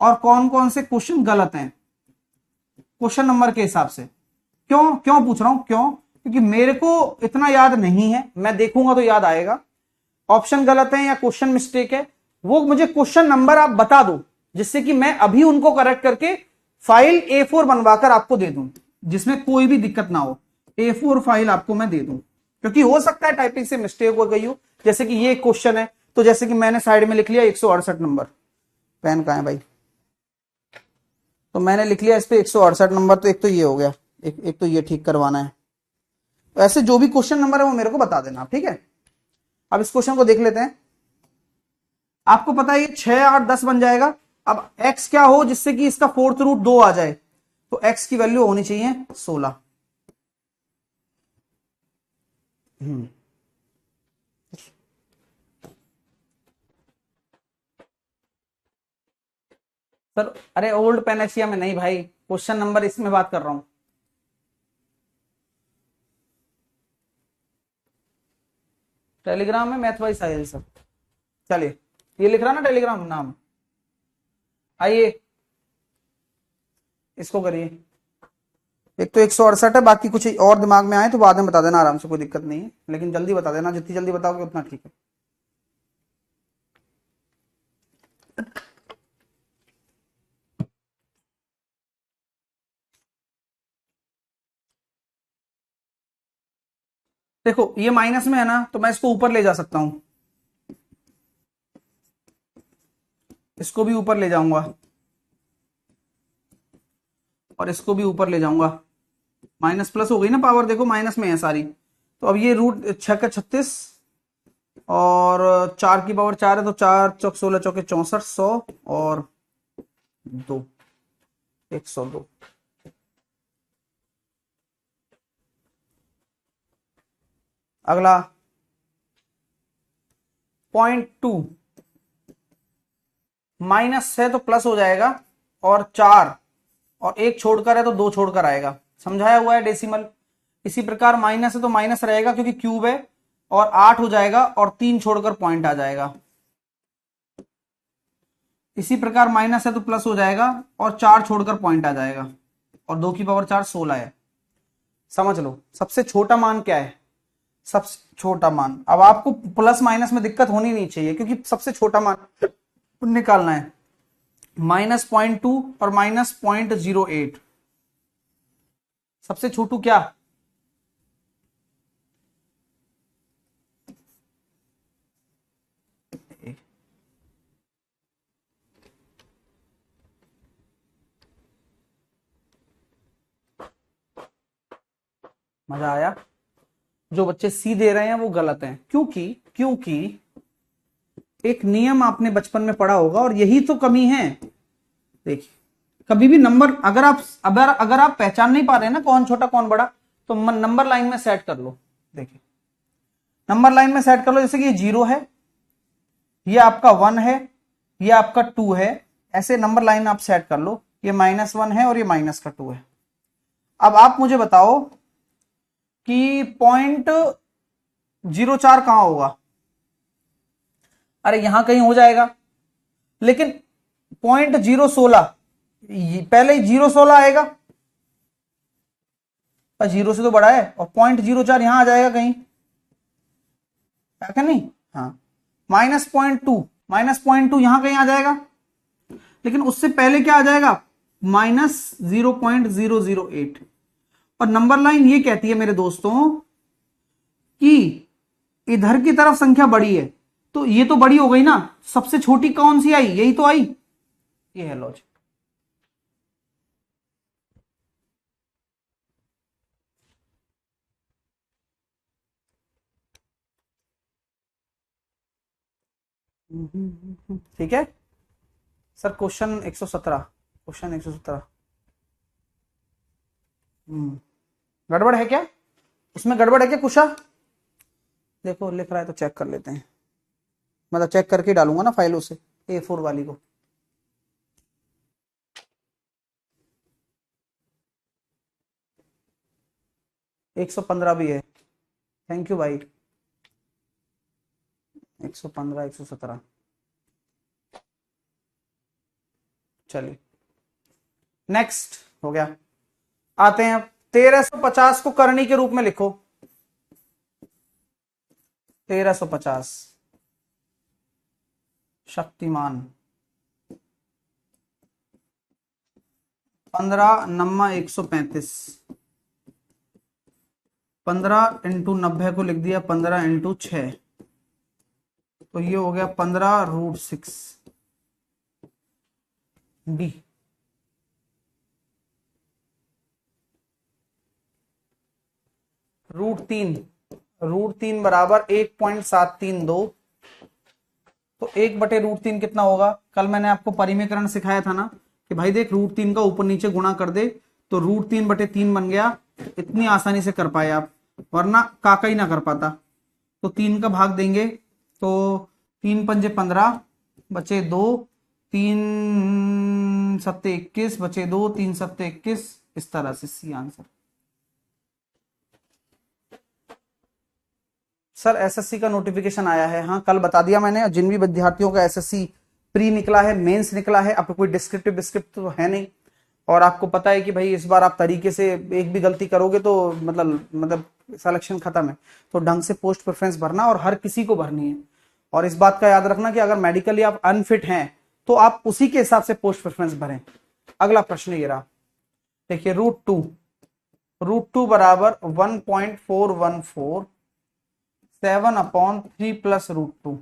और कौन कौन से क्वेश्चन गलत हैं, क्वेश्चन नंबर के हिसाब से। क्यों क्यों पूछ रहा हूं, क्यों, क्योंकि मेरे को इतना याद नहीं है, मैं देखूंगा तो याद आएगा। ऑप्शन गलत है या क्वेश्चन मिस्टेक है, वो मुझे क्वेश्चन नंबर आप बता दो, जिससे कि मैं अभी उनको करेक्ट करके फाइल A4 बनवाकर आपको दे दूं, जिसमें कोई भी दिक्कत ना हो। A4 फाइल आपको मैं दे दूं, क्योंकि हो सकता है टाइपिंग से मिस्टेक हो गई हो। जैसे कि ये क्वेश्चन है, तो जैसे कि मैंने साइड में लिख लिया 168 नंबर, पेन कहां है भाई, तो मैंने लिख लिया इस पे 168 नंबर, तो एक तो ये हो गया, एक तो ये ठीक करवाना है। तो ऐसे जो भी क्वेश्चन नंबर है वो मेरे को बता देना आप, ठीक है। अब इस क्वेश्चन को देख लेते हैं। आपको पता है ये 6 8 10 बन जाएगा। अब x क्या हो जिससे कि इसका फोर्थ रूट 2 आ जाए, तो x की वैल्यू होनी चाहिए 16। सर अरे ओल्ड पेनेसिया में नहीं भाई, क्वेश्चन नंबर इसमें बात कर रहा हूं। टेलीग्राम में मैथ वाइज साहिल सर, चलिए ये लिख रहा ना टेलीग्राम नाम, आइए इसको करिए। एक तो 168 है, बाकी कुछ और दिमाग में आए तो बाद में बता देना आराम से, कोई दिक्कत नहीं है, लेकिन जल्दी बता देना, जितनी जल्दी बताओगे उतना ठीक है। देखो ये माइनस में है ना, तो मैं इसको ऊपर ले जा सकता हूं, इसको भी ऊपर ले जाऊंगा और इसको भी ऊपर ले जाऊंगा। माइनस प्लस हो गई ना पावर, देखो माइनस में है सारी। तो अब ये रूट 6 का 36 और 4 की पावर 4 है, तो 4 चौक 16 चौके 64, 100 और 2, 102। अगला 0.2 माइनस है तो प्लस हो जाएगा, और 4 और 1 छोड़कर है तो 2 छोड़कर आएगा, समझाया हुआ है डेसिमल। इसी प्रकार माइनस है तो माइनस रहेगा क्योंकि क्यूब है, और 8 हो जाएगा और 3 छोड़कर पॉइंट आ जाएगा। इसी प्रकार माइनस है तो प्लस हो जाएगा और 4 छोड़कर पॉइंट आ जाएगा, और 2 की पावर 4 16 है। समझ लो सबसे छोटा मान क्या है, सबसे छोटा मान। अब आपको प्लस माइनस में दिक्कत होनी नहीं चाहिए क्योंकि सबसे छोटा मान निकालना है। -0.2 और -0.08, सबसे छोटू क्या? मजा आया? जो बच्चे सी दे रहे हैं वो गलत हैं, क्योंकि क्योंकि एक नियम आपने बचपन में पढ़ा होगा और यही तो कमी है। देखिए कभी भी नंबर अगर आप पहचान नहीं पा रहे हैं ना कौन छोटा कौन बड़ा, तो नंबर लाइन में सेट कर लो। देखिए नंबर लाइन में सेट कर लो, जैसे कि ये 0 है, ये आपका 1 है, ये आपका 2 है, ऐसे नंबर लाइन आप सेट कर लो। ये -1 है और ये -2 है। अब आप मुझे बताओ कि 0.04 कहां होगा? अरे यहां कहीं हो जाएगा, लेकिन 0.016 पहले ही 0.16 आएगा, और 0 से तो बड़ा है, और 0.04 यहां आ जाएगा कहीं, क्या नहीं? हाँ, -0.2 यहां कहीं आ जाएगा, लेकिन उससे पहले क्या आ जाएगा? -0.008। और नंबर लाइन ये कहती है मेरे दोस्तों कि इधर की तरफ संख्या बड़ी है, तो ये तो बड़ी हो गई ना, सबसे छोटी कौन सी आई? यही तो आई। ये है लॉजिक। ठीक है सर। क्वेश्चन 117 गड़बड़ है क्या? इसमें गड़बड़ है क्या कुशा? देखो लिख रहा है तो चेक कर लेते हैं, मतलब चेक करके डालूंगा ना फाइलों से A4 वाली को। एक 115 भी है, थैंक यू भाई। 115 117, चलिए नेक्स्ट हो गया। आते हैं अब 1350 को करनी के रूप में लिखो। 1350 शक्तिमान, 15 नम्मा 135, 15 इंटू 90 को लिख दिया 15 इंटू 6, तो ये हो गया 15√6 डी। √3 बराबर 1.732, तो 1/√3 कितना होगा? कल मैंने आपको परिमेकरण सिखाया था ना कि भाई देख √3 का ऊपर नीचे गुणा कर दे तो √3/3 बन गया। इतनी आसानी से कर पाए आप, वरना काका ही ना कर पाता। तो 3 का भाग देंगे तो 3 पंजे 15 बचे 2, 3 सत्ते 21 बचे 2, 3 सत्ते 21, इस तरह से सी आंसर। सर एसएससी का नोटिफिकेशन आया है, हाँ कल बता दिया मैंने। जिन भी विद्यार्थियों का एसएससी प्री निकला है, मेंस निकला है, आपको कोई डिस्क्रिप्टिव तो है नहीं, और आपको पता है कि भाई इस बार आप तरीके से एक भी गलती करोगे तो मतलब सिलेक्शन खत्म है। तो ढंग से पोस्ट प्रेफरेंस भरना, और हर किसी को भरनी है। और इस बात का याद रखना कि अगर मेडिकली आप अनफिट हैं तो आप उसी के हिसाब से पोस्ट प्रेफरेंस भरें। अगला प्रश्न ये रहा, देखिए √2 बराबर 1.414 7/3 + √2।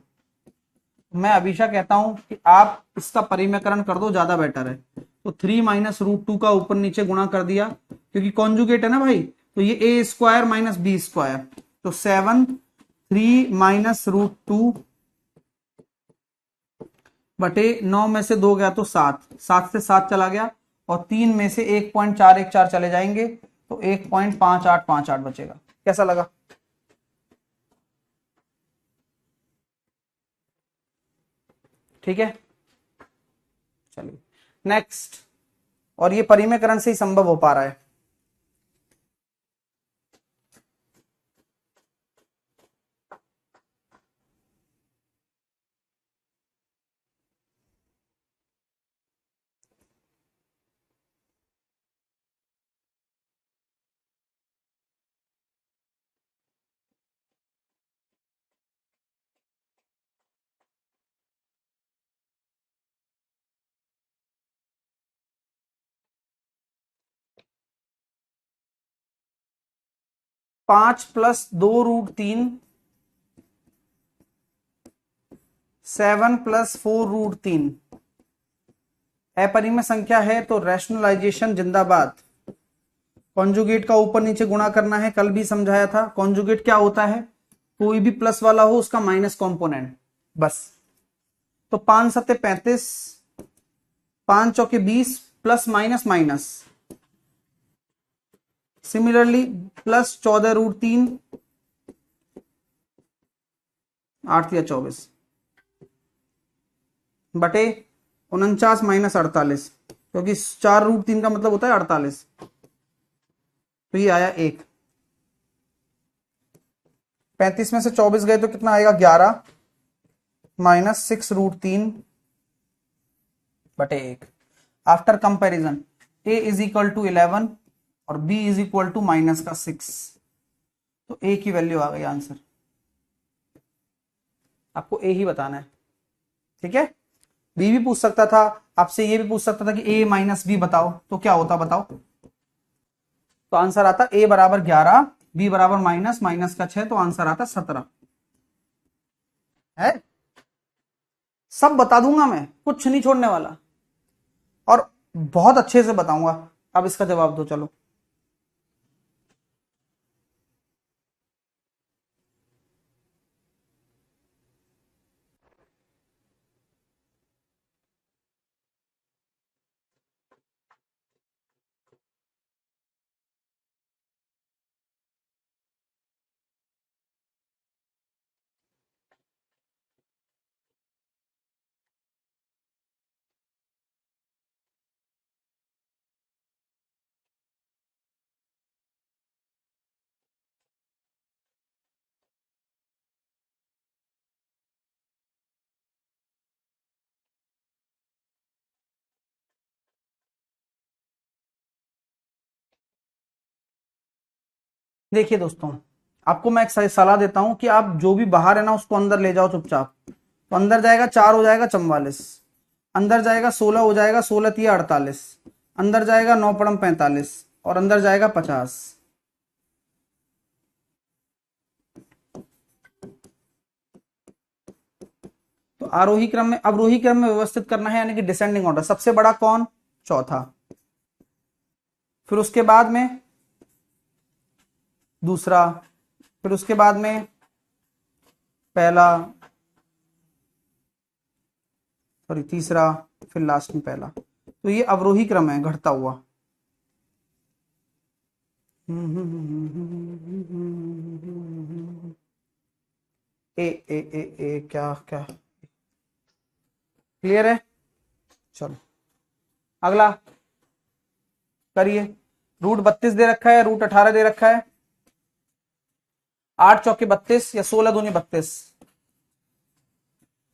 मैं अभिषा कहता हूं कि आप इसका परिमेकरण कर दो, ज्यादा बेटर है। तो 3 - √2 का ऊपर नीचे गुणा कर दिया, क्योंकि कॉन्जुगेट है ना भाई, तो ये a² - b², तो 7 3 - √2 बटे 9 में से 2 गया तो 7, 7 से 7 चला गया और 3 में से 1.414 चले जाएंगे तो 1.5858 बचेगा। कैसा लगा? ठीक है, चलिए नेक्स्ट। और ये परिमेयकरण से ही संभव हो पा रहा है। पांच प्लस 2√3, 7 प्लस 4√3 अपरिमेय संख्या है तो रैशनलाइजेशन जिंदाबाद। कॉन्जुगेट का ऊपर नीचे गुणा करना है, कल भी समझाया था। कॉन्जुगेट क्या होता है? कोई भी प्लस वाला हो उसका माइनस कंपोनेंट, बस। तो 5 सत्ते 35, 5 चौके 20, plus minus minus. Similarly plus 14√3, 8 या 24 बटे 49 माइनस 48, क्योंकि 4√3 का मतलब होता है 48, तो ये आया 1। 35 में से 24 गए तो कितना आएगा? 11 माइनस 6√3 बटे 1। After comparison a is equal to 11 और b is equal to minus का 6, तो a की वैल्यू आ गई आंसर। आपको a ही बताना है, ठीक है। b भी पूछ सकता था आपसे, ये भी पूछ सकता था कि a माइनस b बताओ, तो क्या होता बताओ? तो आंसर आता a बराबर 11, b बराबर माइनस माइनस का 6, तो आंसर आता 17 है। सब बता दूंगा मैं, कुछ नहीं छोड़ने वाला, और बहुत अच्छे से बताऊंगा। अब इसका जवाब दो चलो। देखिए दोस्तों, आपको मैं एक सलाह देता हूं कि आप जो भी बाहर है ना उसको अंदर ले जाओ चुपचाप। तो अंदर जाएगा 4 हो जाएगा 44, अंदर जाएगा 16 हो जाएगा, 16 तिया 48, अंदर जाएगा 9 पड़म 45 और अंदर जाएगा 50। तो आरोही क्रम में, अवरोही क्रम में व्यवस्थित करना है, यानी कि डिसेंडिंग ऑर्डर। सबसे बड़ा कौन? चौथा, फिर उसके बाद में दूसरा, फिर उसके बाद में पहला, सॉरी तीसरा, फिर लास्ट में पहला। तो ये अवरोही क्रम है घटता हुआ। ए ए ए ए क्या क्या क्लियर है? चलो अगला करिए। √32 दे रखा है, √18 दे रखा है। 8 चौके 32 या 16 दूनी 32,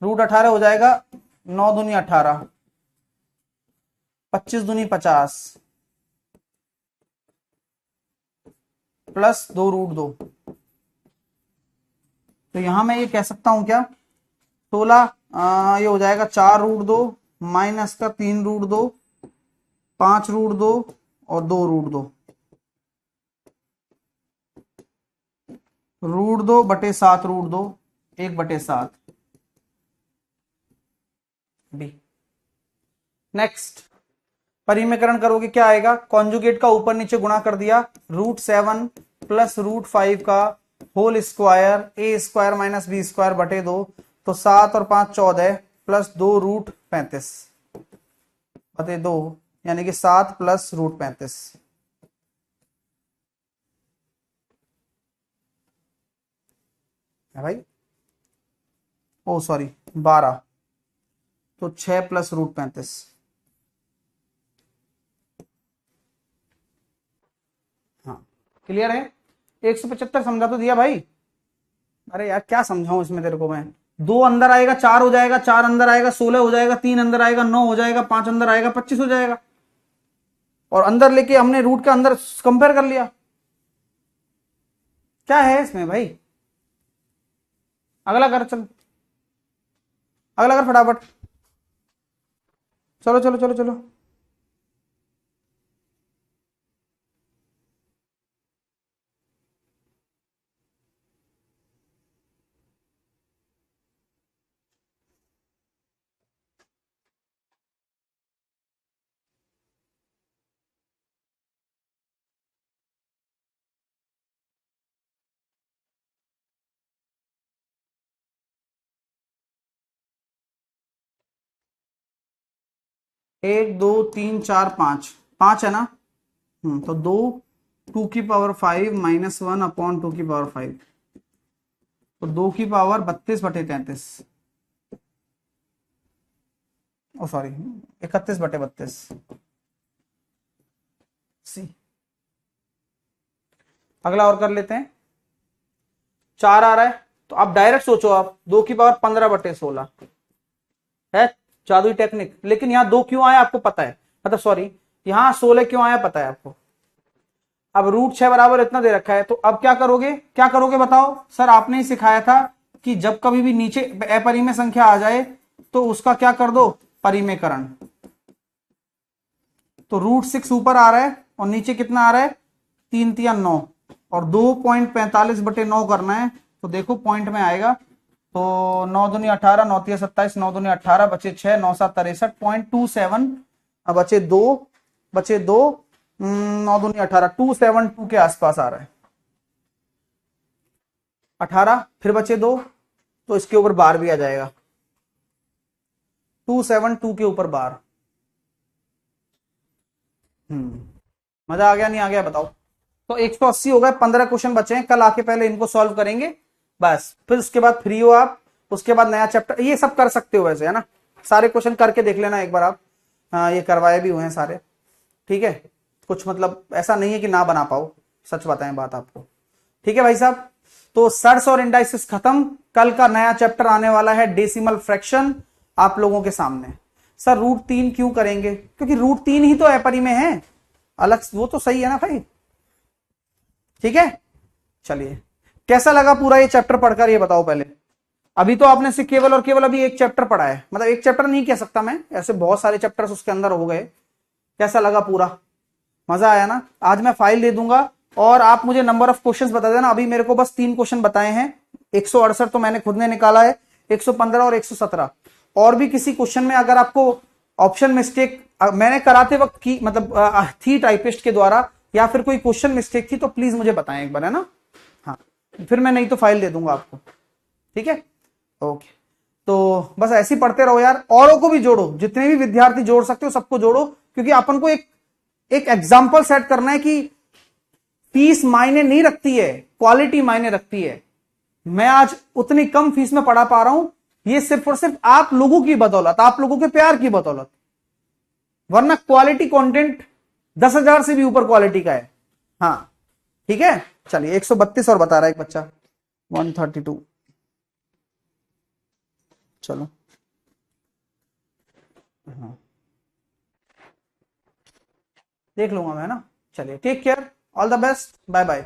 √18 हो जाएगा 9 दूनी 18, 25 दूनी 50 प्लस 2√2। तो यहां मैं ये कह सकता हूं क्या? 16 ये हो जाएगा 4√2 माइनस का 3√2, 5√2 और 2√2, √2 बटे 7√2, 1 बटे 7 बी। नेक्स्ट परिमेयकरण करोगे क्या आएगा? कॉन्जुगेट का ऊपर नीचे गुणा कर दिया, √7 प्लस √5 का whole square, a square minus b square बटे 2, तो 7 और 5 14 प्लस 2 √, 35 बटे 2, यानी कि 7 प्लस रूट 35 है भाई। ओ सॉरी 12, तो 6 प्लस रूट 35। हाँ क्लियर है। 175 समझा तो दिया भाई। अरे यार क्या समझाऊं इसमें तेरे को मैं। 2 अंदर आएगा 4 हो जाएगा, 4 अंदर आएगा 16 हो जाएगा, 3 अंदर आएगा 9 हो जाएगा, 5 अंदर आएगा 25 हो जाएगा। और अंदर लेके हमने रूट का अंदर कंपेयर कर लिया। क्या है इसमें भाई। अगला कर चल, अगला कर फटाफट। चलो चलो चलो चलो। 1 2 3 4 5, 5 है ना। तो 2 2 की पावर 5 -1/2 की पावर 5, तो 2 की पावर 32/33। ओ सॉरी 31/32 सी। अगला और कर लेते हैं। 4 आ रहा है तो आप डायरेक्ट सोचो, आप 2 की पावर 15/16 है जादुई टेक्निक। लेकिन यहां 2 क्यों आया आपको पता है, मतलब सॉरी यहां 16 क्यों आया पता है आपको। अब रूट 6 बराबर इतना दे रखा है, तो अब क्या करोगे, क्या करोगे बताओ। सर आपने ही सिखाया था कि जब कभी भी नीचे अपरिमेय संख्या आ जाए तो उसका क्या कर दो, परिमेयकरण। तो रूट 6 ऊपर आ रहा है और नीचे कितना आ रहा है, 3×3 = 9, और 2.45/9 करना है। तो देखो पॉइंट में आएगा, तो 9×2 = 18, 9×3 = 27, 9×2 = 18, बचे 6, 9×7 = 63, 0.27, बचे 2, बचे 2, 9×2 = 18, 272 के आसपास आ रहा है। 18 फिर बचे 2, तो इसके ऊपर बार भी आ जाएगा, 272 के ऊपर बार। मजा आ गया नहीं आ गया बताओ। तो 180 हो गए, 15 क्वेश्चन बचे हैं, कल आके पहले इनको सॉल्व करेंगे बस, फिर उसके बाद फ्री हो आप। उसके बाद नया चैप्टर, ये सब कर सकते हो वैसे है ना, सारे क्वेश्चन करके देख लेना एक बार आप। हाँ ये करवाए भी हुए हैं सारे, ठीक है। कुछ मतलब ऐसा नहीं है कि ना बना पाओ, सच बताएं बात आपको, ठीक है भाई साहब। तो सर्स और इंडाइसिस खत्म, कल का नया चैप्टर आने वाला है डेसिमल फ्रैक्शन आप लोगों के सामने। सर रूट 3 क्यों करेंगे, क्योंकि रूट 3 ही तो अपरिमेय है, अलग वो तो सही है ना भाई, ठीक है। चलिए कैसा लगा पूरा ये चैप्टर पढ़कर, ये बताओ पहले। अभी तो आपने से केवल और केवल अभी एक चैप्टर पढ़ा है, मतलब एक चैप्टर नहीं कह सकता मैं, ऐसे बहुत सारे चैप्टर्स उसके अंदर हो गए। कैसा लगा पूरा, मजा आया ना। आज मैं फाइल दे दूंगा और आप मुझे नंबर ऑफ क्वेश्चंस बता देना। अभी मेरे को बस 3 क्वेश्चन बताए हैं, 168 तो मैंने खुद ने निकाला है, 115 और 117। और भी किसी क्वेश्चन में अगर आपको ऑप्शन मिस्टेक मैंने कराते वक्त की मतलब थी टाइपिस्ट के द्वारा, या फिर कोई क्वेश्चन मिस्टेक थी, तो प्लीज मुझे बताएं एक बार, है ना। हाँ फिर मैं नहीं तो फाइल दे दूंगा आपको, ठीक है। ओके, तो बस ऐसे ही पढ़ते रहो यार, औरों को भी जोड़ो, जितने भी विद्यार्थी जोड़ सकते हो सबको जोड़ो, क्योंकि अपन को एक एक एग्जाम्पल सेट करना है कि फीस मायने नहीं रखती है, क्वालिटी मायने रखती है। मैं आज उतनी कम फीस में पढ़ा पा रहा हूं, ये सिर्फ और सिर्फ आप लोगों की बदौलत, आप लोगों के प्यार की बदौलत, वरना क्वालिटी कंटेंट 10,000 से भी ऊपर क्वालिटी का है। हाँ ठीक है। चलिए 132 और बता रहा है एक बच्चा, 132। चलो हाँ देख लूंगा मैं ना। चलिए take care, all the best, bye bye.